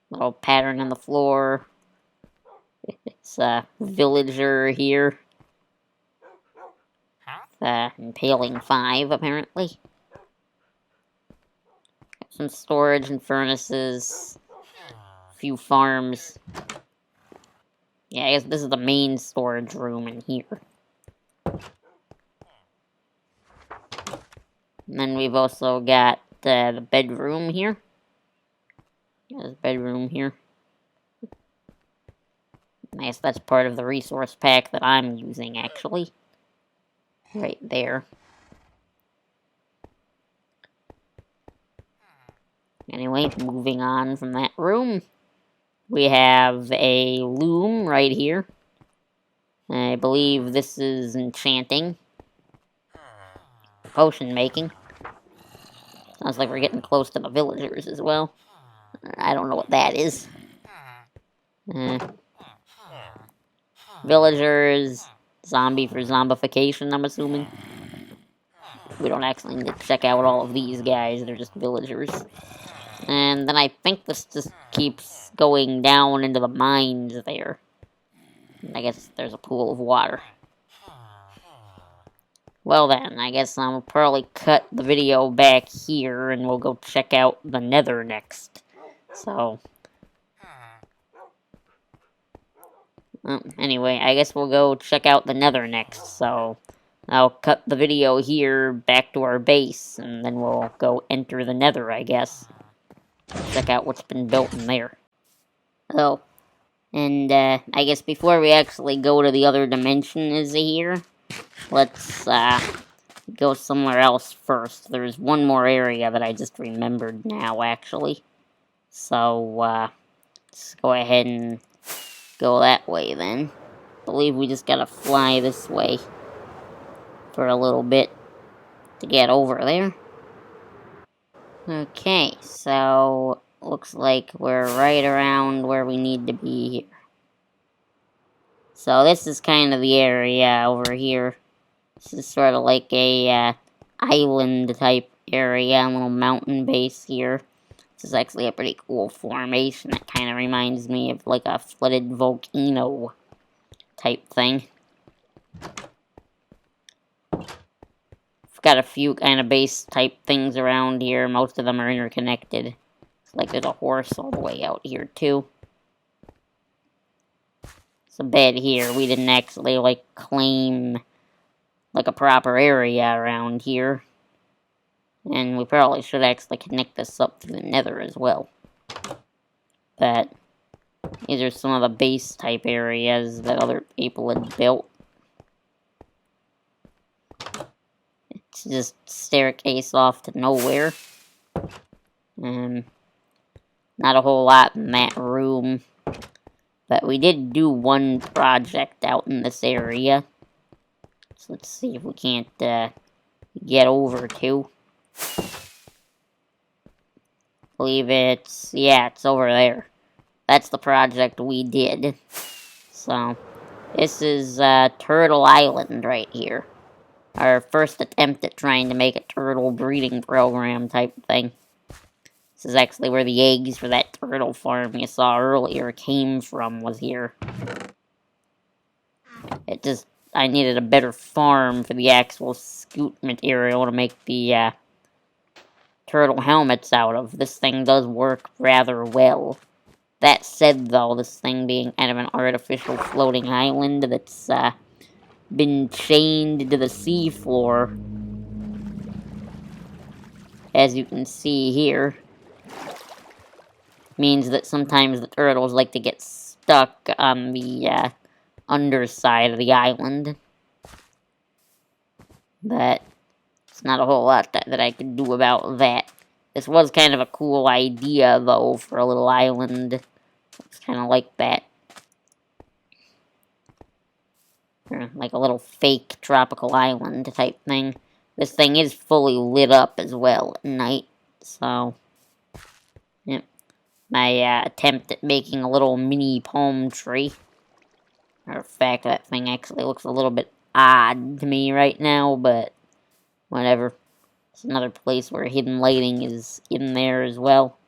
Little pattern on the floor. It's a villager here. Impaling 5, apparently. Some storage and furnaces. A few farms. Yeah, I guess this is the main storage room in here. And then we've also got the bedroom here. There's a bedroom here. I guess that's part of the resource pack that I'm using, actually. Right there. Anyway, moving on from that room, we have a loom right here. I believe this is enchanting. Potion making. Sounds like we're getting close to the villagers as well. I don't know what that is. Villagers, zombie for zombification, I'm assuming. We don't actually need to check out all of these guys, they're just villagers. And then I think this just keeps going down into the mines there. And I guess there's a pool of water. Well then, I guess I'll probably cut the video back here and we'll go check out the Nether next. So... anyway, I guess we'll go check out the Nether next, so... I'll cut the video here back to our base, and then we'll go enter the Nether, I guess. Check out what's been built in there. Oh, and I guess before we actually go to the other dimensions here, let's go somewhere else first. There's one more area that I just remembered now, actually. So, let's go ahead and go that way then. I believe we just gotta fly this way for a little bit to get over there. Okay, so looks like we're right around where we need to be here. So this is kind of the area over here. This is sort of like a island type area, a little mountain base here. This is actually a pretty cool formation. That kind of reminds me of like a flooded volcano type thing. Got a few kind of base type things around here. Most of them are interconnected. It's like there's a horse all the way out here too. It's a bed here. We didn't actually like claim like a proper area around here. And we probably should actually connect this up to the Nether as well. But these are some of the base type areas that other people had built. It's just staircase off to nowhere. Not a whole lot in that room. But we did do one project out in this area. So let's see if we can't get over to. I believe it's... yeah, it's over there. That's the project we did. So, this is Turtle Island right here. Our first attempt at trying to make a turtle breeding program type thing. This is actually where the eggs for that turtle farm you saw earlier came from, was here. It just... I needed a better farm for the actual scoot material to make the turtle helmets out of. This thing does work rather well. That said, though, this thing being kind of an artificial floating island that's been chained to the seafloor, as you can see here, means that sometimes the turtles like to get stuck on the underside of the island. But it's not a whole lot that I could do about that. This was kind of a cool idea, though, for a little island. It's kind of like that. Or like a little fake tropical island type thing. This thing is fully lit up as well at night, so... yep. My attempt at making a little mini palm tree. Matter of fact, that thing actually looks a little bit odd to me right now, but whatever. It's another place where hidden lighting is in there as well.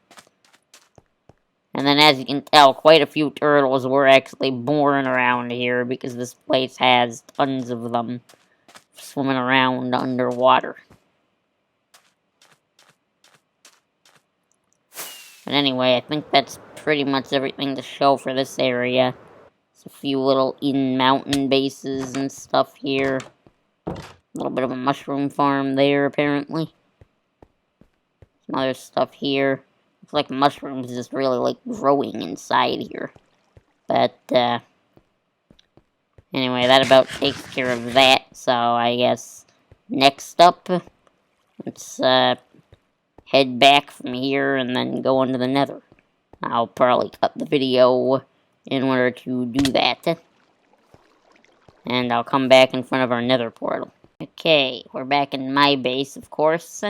And then, as you can tell, quite a few turtles were actually born around here, because this place has tons of them swimming around underwater. But anyway, I think that's pretty much everything to show for this area. There's a few little in-mountain bases and stuff here. A little bit of a mushroom farm there, apparently. Some other stuff here. Looks like mushrooms just really like growing inside here. But, anyway, that about takes care of that. So, I guess next up, let's, head back from here and then go into the Nether. I'll probably cut the video in order to do that. And I'll come back in front of our Nether portal. Okay, we're back in my base, of course.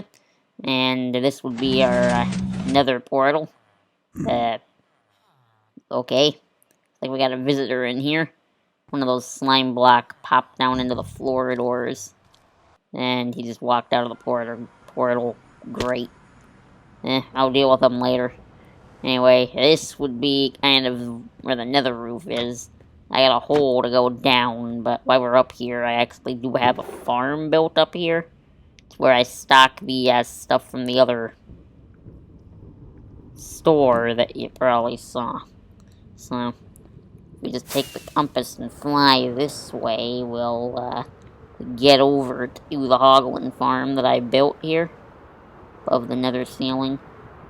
And this would be our Nether portal. Okay. Looks like we got a visitor in here. One of those slime block popped down into the floor doors. And he just walked out of the portal. Great. I'll deal with him later. Anyway, this would be kind of where the Nether roof is. I got a hole to go down, but while we're up here, I actually do have a farm built up here. It's where I stock the stuff from the other store that you probably saw. So, if we just take the compass and fly this way, we'll get over to the Hoglin farm that I built here, above the Nether ceiling.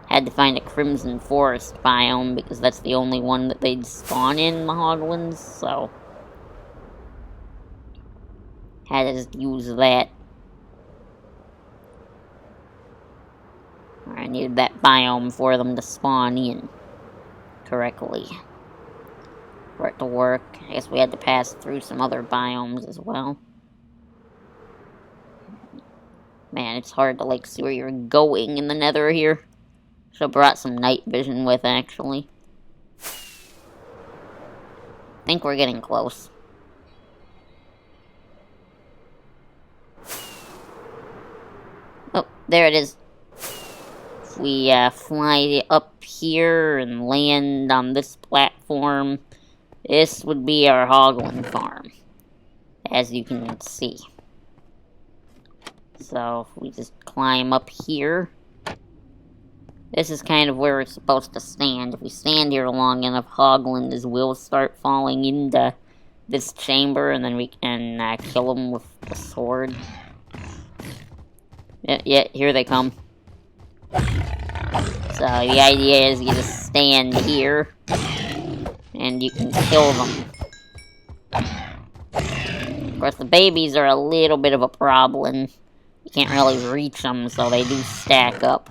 Had to find a Crimson Forest biome, because that's the only one that they'd spawn in, the Hoglins, so had to just use that. I needed that biome for them to spawn in correctly. For it to work. I guess we had to pass through some other biomes as well. Man, it's hard to, like, see where you're going in the Nether here. Should've brought some night vision with, actually. I think we're getting close. Oh, there it is. If we fly up here and land on this platform, this would be our Hoglin farm, as you can see. So, if we just climb up here, this is kind of where we're supposed to stand. If we stand here long enough, Hoglins will start falling into this chamber, and then we can kill them with the sword. Yeah, here they come. So, the idea is you just stand here, and you can kill them. Of course, the babies are a little bit of a problem. You can't really reach them, so they do stack up.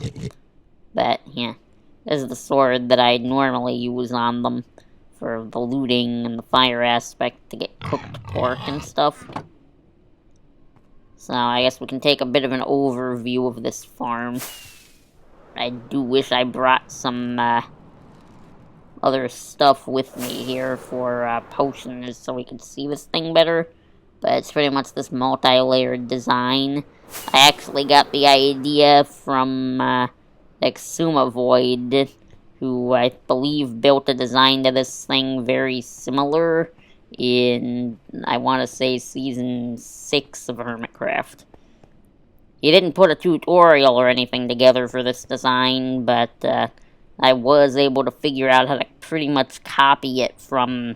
But, yeah, this is the sword that I normally use on them for the looting and the fire aspect to get cooked pork and stuff. So, I guess we can take a bit of an overview of this farm. I do wish I brought some other stuff with me here for potions so we can see this thing better. But it's pretty much this multi-layered design. I actually got the idea from Exuma Void, who I believe built a design to this thing very similar in, I want to say, Season 6 of Hermitcraft. He didn't put a tutorial or anything together for this design, but I was able to figure out how to pretty much copy it from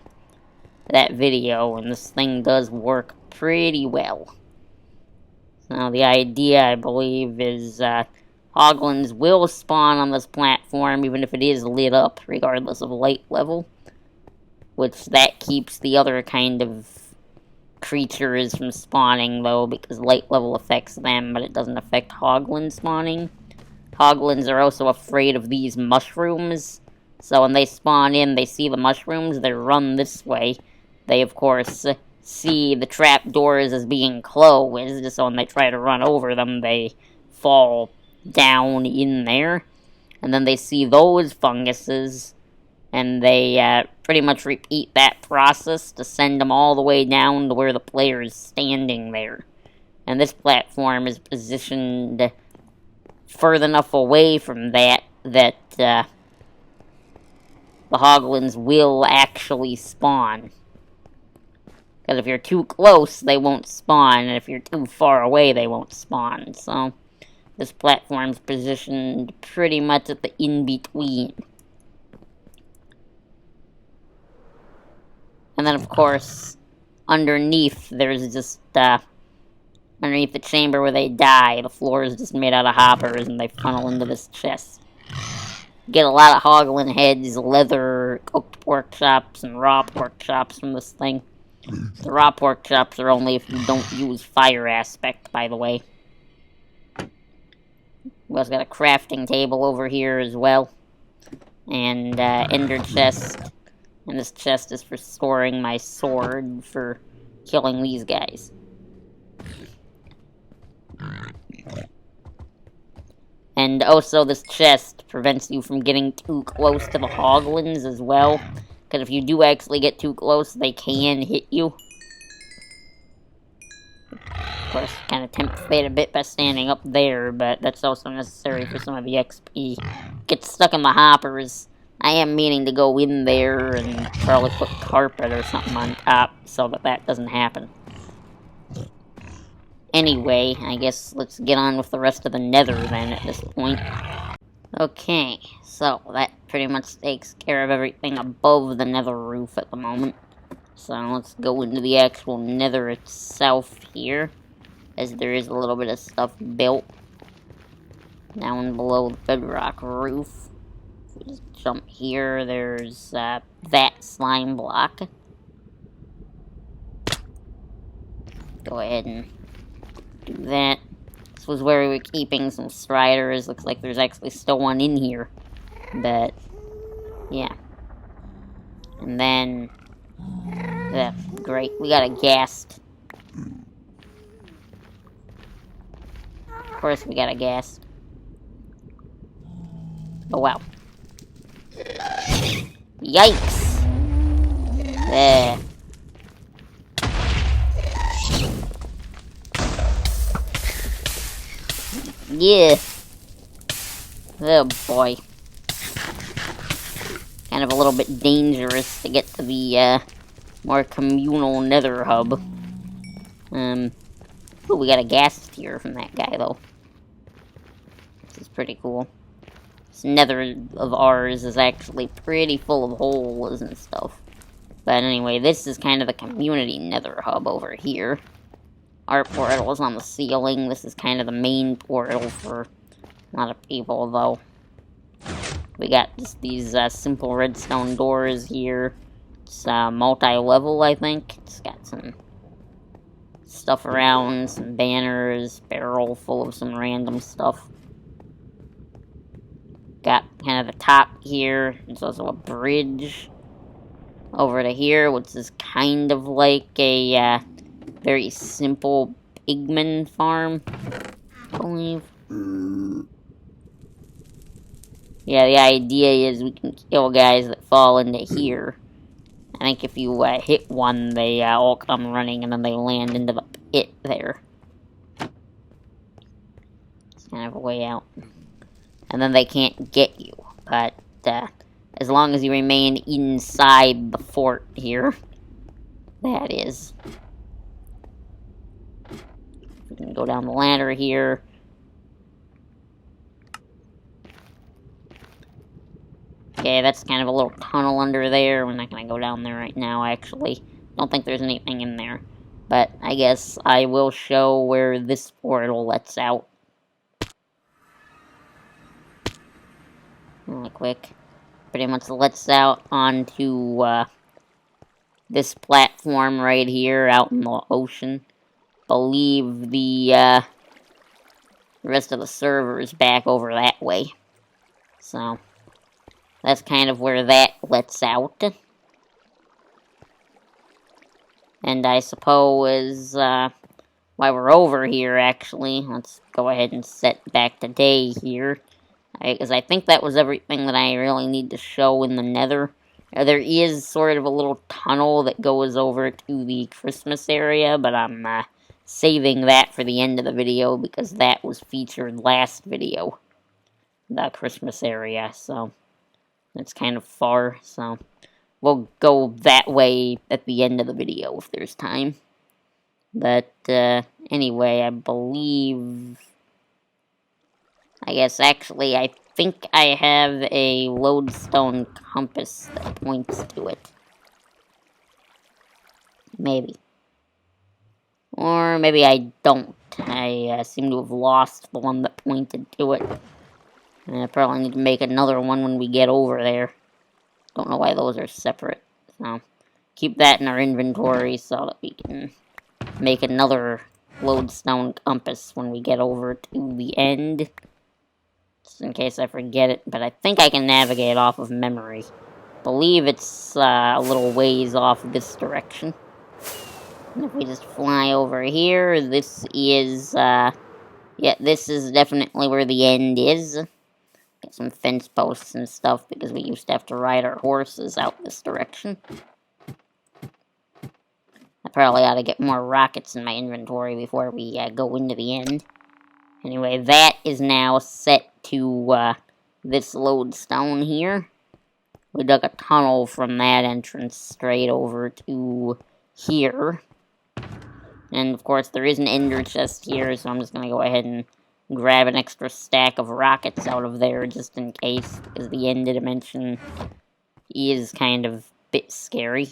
that video, and this thing does work pretty well. Now, the idea, I believe, is Hoglins will spawn on this platform, even if it is lit up, regardless of light level. Which, that keeps the other kind of creatures from spawning, though, because light level affects them, but it doesn't affect Hoglin spawning. Hoglins are also afraid of these mushrooms, so when they spawn in, they see the mushrooms, they run this way. They, of course, see the trapdoors as being closed, so when they try to run over them, they fall down in there. And then they see those funguses, and they pretty much repeat that process to send them all the way down to where the player is standing there. And this platform is positioned further enough away from that the Hoglins will actually spawn. Because if you're too close, they won't spawn, and if you're too far away, they won't spawn. So, this platform's positioned pretty much at the in-between. And then, of course, underneath, there's just underneath the chamber where they die. The floor is just made out of hoppers, and they funnel into this chest. Get a lot of hoglin heads, leather, cooked pork chops, and raw pork chops from this thing. The raw pork chops are only if you don't use fire aspect, by the way. We also got a crafting table over here as well. And ender chest. And this chest is for storing my sword for killing these guys. And also this chest prevents you from getting too close to the hoglins as well. Because if you do actually get too close, they can hit you. Of course, kind of tempt fate a bit by standing up there, but that's also necessary for some of the XP. Get stuck in the hoppers. I am meaning to go in there and probably put carpet or something on top so that doesn't happen. Anyway, I guess let's get on with the rest of the Nether then at this point. Okay, so that pretty much takes care of everything above the Nether roof at the moment. So let's go into the actual Nether itself here, as there is a little bit of stuff built down below the bedrock roof. If we just jump here, there's that slime block. Go ahead and do that. This was where we were keeping some striders. Looks like there's actually still one in here. But, yeah. And then, yeah, great. We got a ghast. Of course we got a ghast. Oh, wow. Yikes! There. Yeah. Oh boy. Kind of a little bit dangerous to get to the more communal Nether hub. Ooh, we got a ghast here from that guy though. This is pretty cool. This Nether of ours is actually pretty full of holes and stuff. But anyway, this is kind of the community Nether hub over here. Our portal is on the ceiling. This is kind of the main portal for a lot of people, though. We got just these simple redstone doors here. It's multi-level, I think. It's got some stuff around, some banners, barrel full of some random stuff. Got kind of the top here. There's also a bridge over to here, which is kind of like a very simple pigman farm, I believe. Yeah, the idea is we can kill guys that fall into here. I think if you hit one, they all come running and then they land into the pit there. It's kind of a way out. And then they can't get you. But as long as you remain inside the fort here, that is. We can go down the ladder here. Okay, that's kind of a little tunnel under there. We're not going to go down there right now, actually. Don't think there's anything in there. But I guess I will show where this portal lets out. Really quick. Pretty much lets out onto this platform right here out in the ocean. Believe the rest of the server is back over that way. So that's kind of where that lets out. And I suppose, while we're over here, actually, let's go ahead and set back to day here. Because I think that was everything that I really need to show in the Nether. There is sort of a little tunnel that goes over to the Christmas area, but I'm saving that for the end of the video because that was featured last video. The Christmas area, so it's kind of far, so we'll go that way at the end of the video if there's time. But anyway, I believe... I guess actually I think I have a lodestone compass that points to it. Maybe. Or maybe I don't. I seem to have lost the one that pointed to it. And I probably need to make another one when we get over there. Don't know why those are separate. So, keep that in our inventory so that we can make another lodestone compass when we get over to the end. Just in case I forget it, but I think I can navigate off of memory. Believe it's a little ways off this direction. And if we just fly over here, this is, yeah, this is definitely where the end is. Get some fence posts and stuff, because we used to have to ride our horses out this direction. I probably ought to get more rockets in my inventory before we go into the end. Anyway, that is now set to this lodestone here. We dug a tunnel from that entrance straight over to here. And of course, there is an ender chest here, so I'm just going to go ahead and grab an extra stack of rockets out of there just in case, because the end dimension is kind of a bit scary.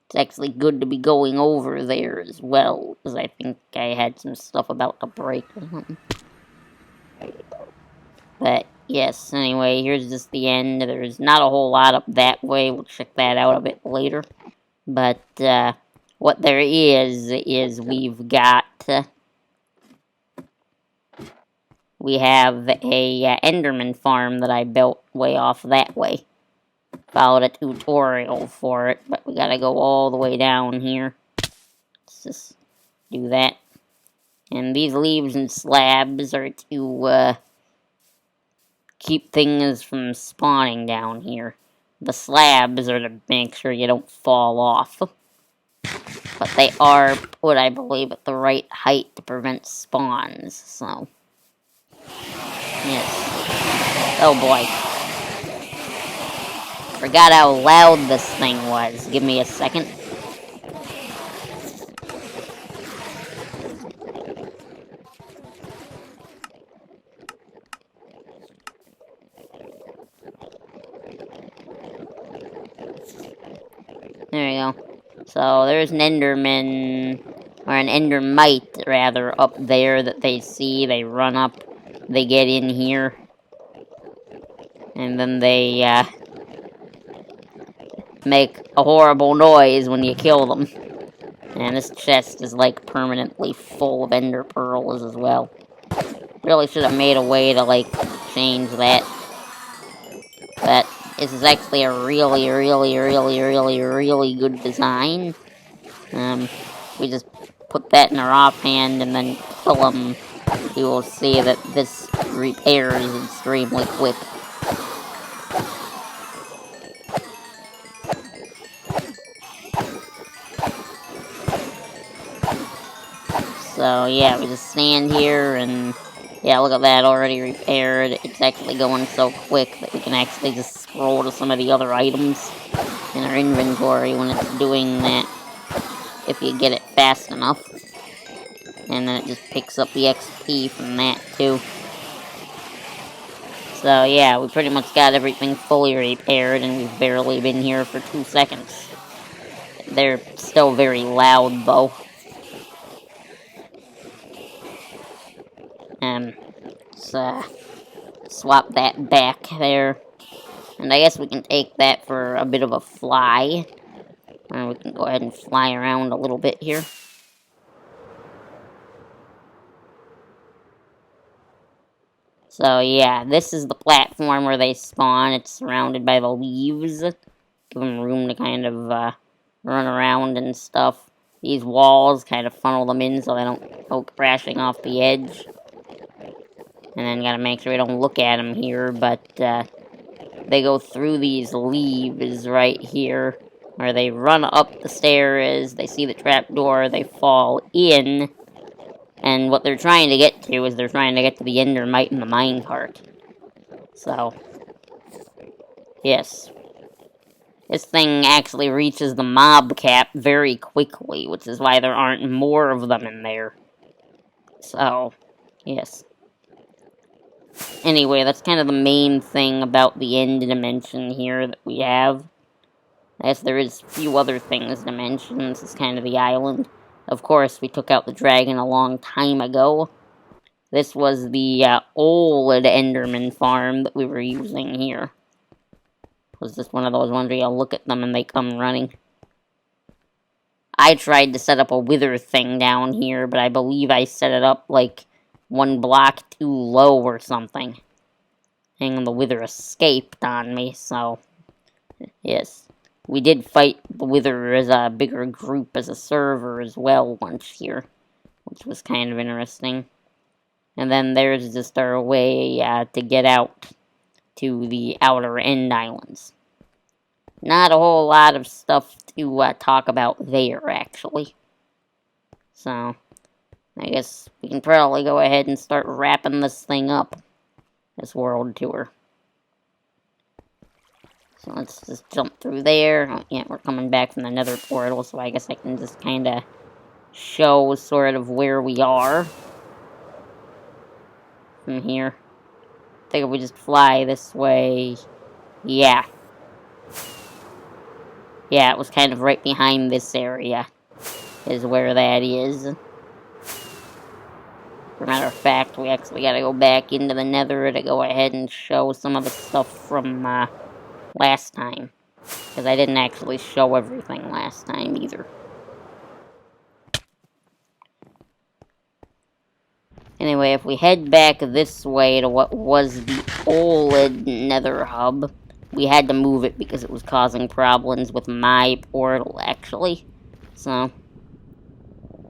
It's actually good to be going over there as well, because I think I had some stuff about to break or something. But, yes, anyway, here's just the end. There's not a whole lot up that way. We'll check that out a bit later. But, what there is we've got... we have a Enderman farm that I built way off that way. Followed a tutorial for it, but we gotta go all the way down here. Let's just do that. And these leaves and slabs are to keep things from spawning down here. The slabs are to make sure you don't fall off. But they are put, I believe, at the right height to prevent spawns, so... yes. Oh boy. Forgot how loud this thing was. Give me a second. There we go. So there's an Enderman, or an Endermite rather, up there that they see. They run up, they get in here, and then they make a horrible noise when you kill them. And this chest is like permanently full of ender pearls as well. Really should have made a way to like change that. But this is actually a really good design. We just put that in our offhand and then kill them. You will see that this repairs extremely quick. So yeah, we just stand here and yeah, look at that, already repaired. It's actually going so quick that we can actually just scroll to some of the other items in our inventory when it's doing that, if you get it fast enough. And then it just picks up the XP from that too. So yeah, we pretty much got everything fully repaired and we've barely been here for 2 seconds. They're still very loud though. Let's swap that back there. And I guess we can take that for a bit of a fly. And we can go ahead and fly around a little bit here. So yeah, this is the platform where they spawn. It's surrounded by the leaves. Give them room to kind of run around and stuff. These walls kind of funnel them in so they don't go crashing off the edge. And then gotta make sure we don't look at them here, but they go through these leaves right here, where they run up the stairs, they see the trapdoor, they fall in, and what they're trying to get to is they're trying to get to the Endermite in the minecart. So, yes. This thing actually reaches the mob cap very quickly, which is why there aren't more of them in there. So, yes. Anyway, that's kind of the main thing about the end dimension here that we have. I guess there is a few other things to mention. This is kind of the island. Of course, we took out the dragon a long time ago. This was the old Enderman farm that we were using here. It was just one of those ones where you look at them and they come running. I tried to set up a wither thing down here, but I believe I set it up like one block too low or something. And the wither escaped on me, so yes. We did fight the wither as a bigger group as a server as well once here, which was kind of interesting. And then there's just our way to get out to the outer end islands. Not a whole lot of stuff to talk about there, actually. So, I guess we can probably go ahead and start wrapping this thing up. This world tour. So let's just jump through there. Oh, yeah, we're coming back from the Nether portal, so I guess I can just kind of show sort of where we are from here. I think if we just fly this way, yeah. Yeah, it was kind of right behind this area, is where that is. As a matter of fact, we actually gotta go back into the Nether to go ahead and show some of the stuff from last time. Because I didn't actually show everything last time either. Anyway, if we head back this way to what was the old Nether hub, we had to move it because it was causing problems with my portal, actually. So,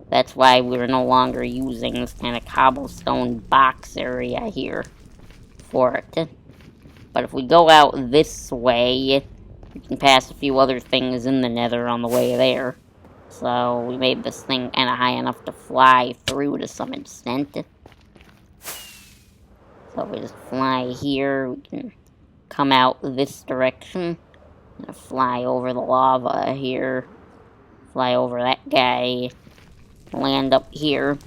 that's why we're no longer using this kind of cobblestone box area here for it. But if we go out this way, we can pass a few other things in the Nether on the way there. So we made this thing kind of high enough to fly through to some extent. So if we just fly here, we can come out this direction. And fly over the lava here. Fly over that guy. Land up here.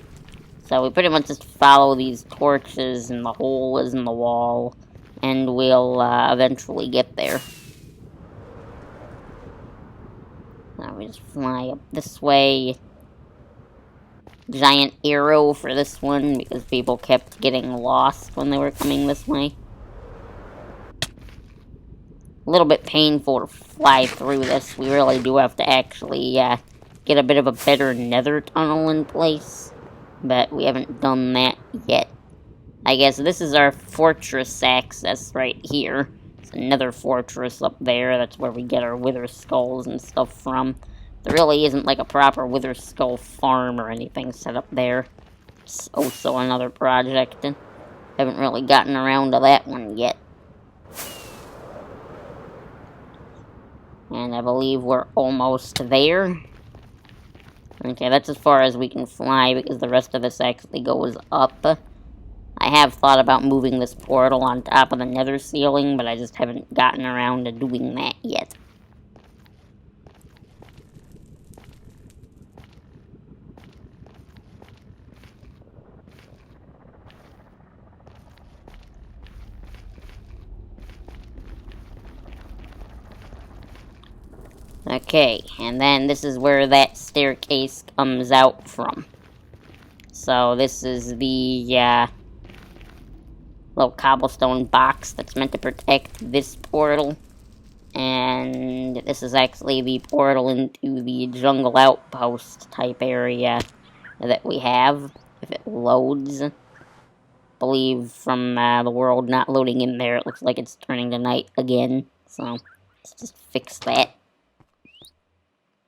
So we pretty much just follow these torches and the hole is in the wall. And we'll eventually get there. Now we just fly up this way. Giant arrow for this one because people kept getting lost when they were coming this way. A little bit painful to fly through this. We really do have to actually get a bit of a better Nether tunnel in place. But we haven't done that yet. I guess this is our fortress access right here. It's another fortress up there. That's where we get our wither skulls and stuff from. There really isn't like a proper wither skull farm or anything set up there. It's also another project. Haven't really gotten around to that one yet. And I believe we're almost there. Okay, that's as far as we can fly because the rest of this actually goes up. I have thought about moving this portal on top of the Nether ceiling, but I just haven't gotten around to doing that yet. Okay, and then this is where that staircase comes out from. So this is the little cobblestone box that's meant to protect this portal. And this is actually the portal into the jungle outpost type area that we have, if it loads. I believe from the world not loading in there, it looks like it's turning to night again. So, let's just fix that.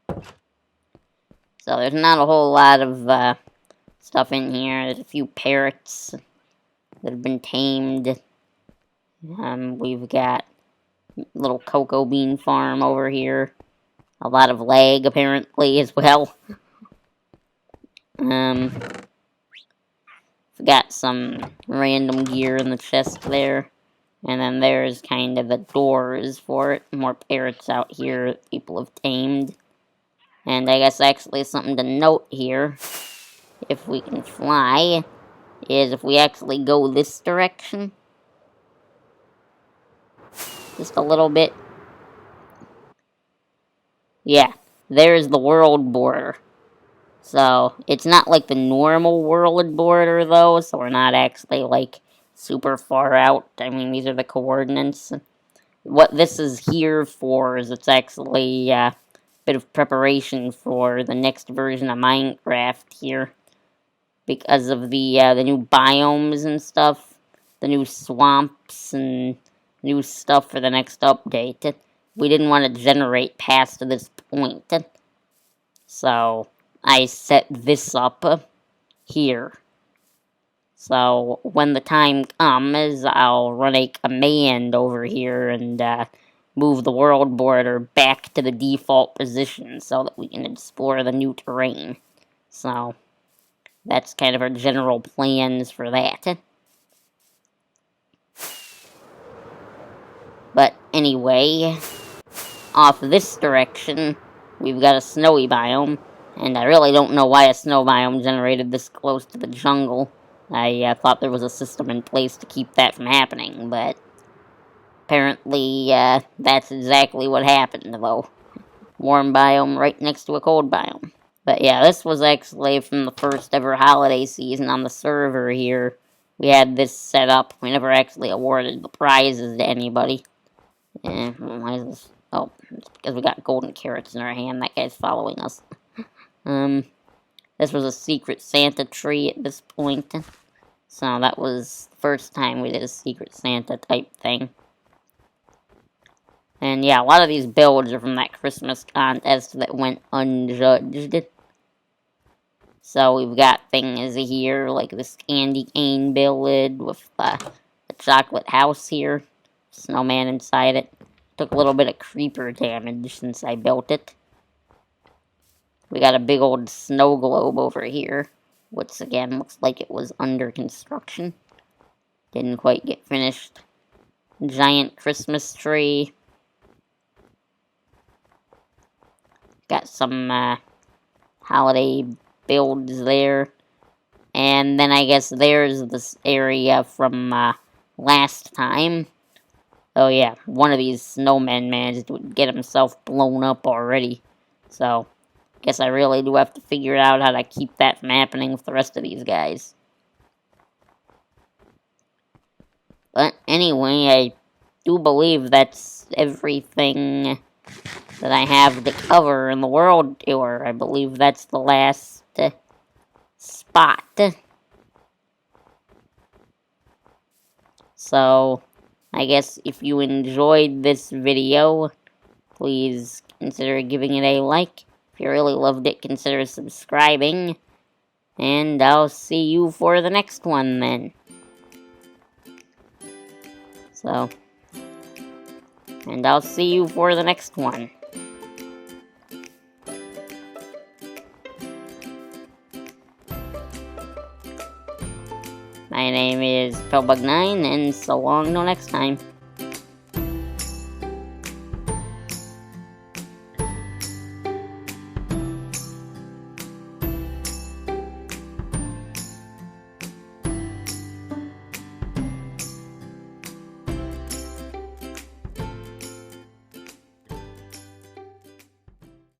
So there's not a whole lot of stuff in here. There's a few parrots that have been tamed. We've got a little cocoa bean farm over here. A lot of lag, apparently, as well. Got some random gear in the chest there. And then there's kind of the doors for it. More parrots out here that people have tamed. And I guess actually something to note here, if we can fly, is if we actually go this direction, just a little bit, yeah, there's the world border. So, it's not like the normal world border, though, so we're not actually, like, super far out. I mean, these are the coordinates. What this is here for is it's actually a bit of preparation for the next version of Minecraft here. Because of the new biomes and stuff, the new swamps and new stuff for the next update. We didn't want to generate past this point. So, I set this up here. So, when the time comes, I'll run a command over here and move the world border back to the default position so that we can explore the new terrain. So, that's kind of our general plans for that. But anyway, off this direction, we've got a snowy biome. And I really don't know why a snow biome generated this close to the jungle. I thought there was a system in place to keep that from happening, but apparently that's exactly what happened, though. Warm biome right next to a cold biome. But yeah, this was actually from the first ever holiday season on the server here. We had this set up. We never actually awarded the prizes to anybody. Why is this? Oh, it's because we got golden carrots in our hand. That guy's following us. This was a secret Santa tree at this point. So that was the first time we did a secret Santa type thing. And yeah, a lot of these builds are from that Christmas contest that went unjudged. So we've got things here like this candy cane build with the chocolate house here. Snowman inside it. Took a little bit of creeper damage since I built it. We got a big old snow globe over here, which again looks like it was under construction. Didn't quite get finished. Giant Christmas tree. Got some holiday builds there. And then I guess there's this area from last time. Oh yeah, one of these snowmen managed to get himself blown up already. So, guess I really do have to figure out how to keep that from happening with the rest of these guys. But anyway, I do believe that's everything that I have to cover in the world tour. I believe that's the last spot. So, I guess if you enjoyed this video, please consider giving it a like. If you really loved it, consider subscribing. And I'll see you for the next one then. And I'll see you for the next one. My name is PillbugCraft, and so long till next time.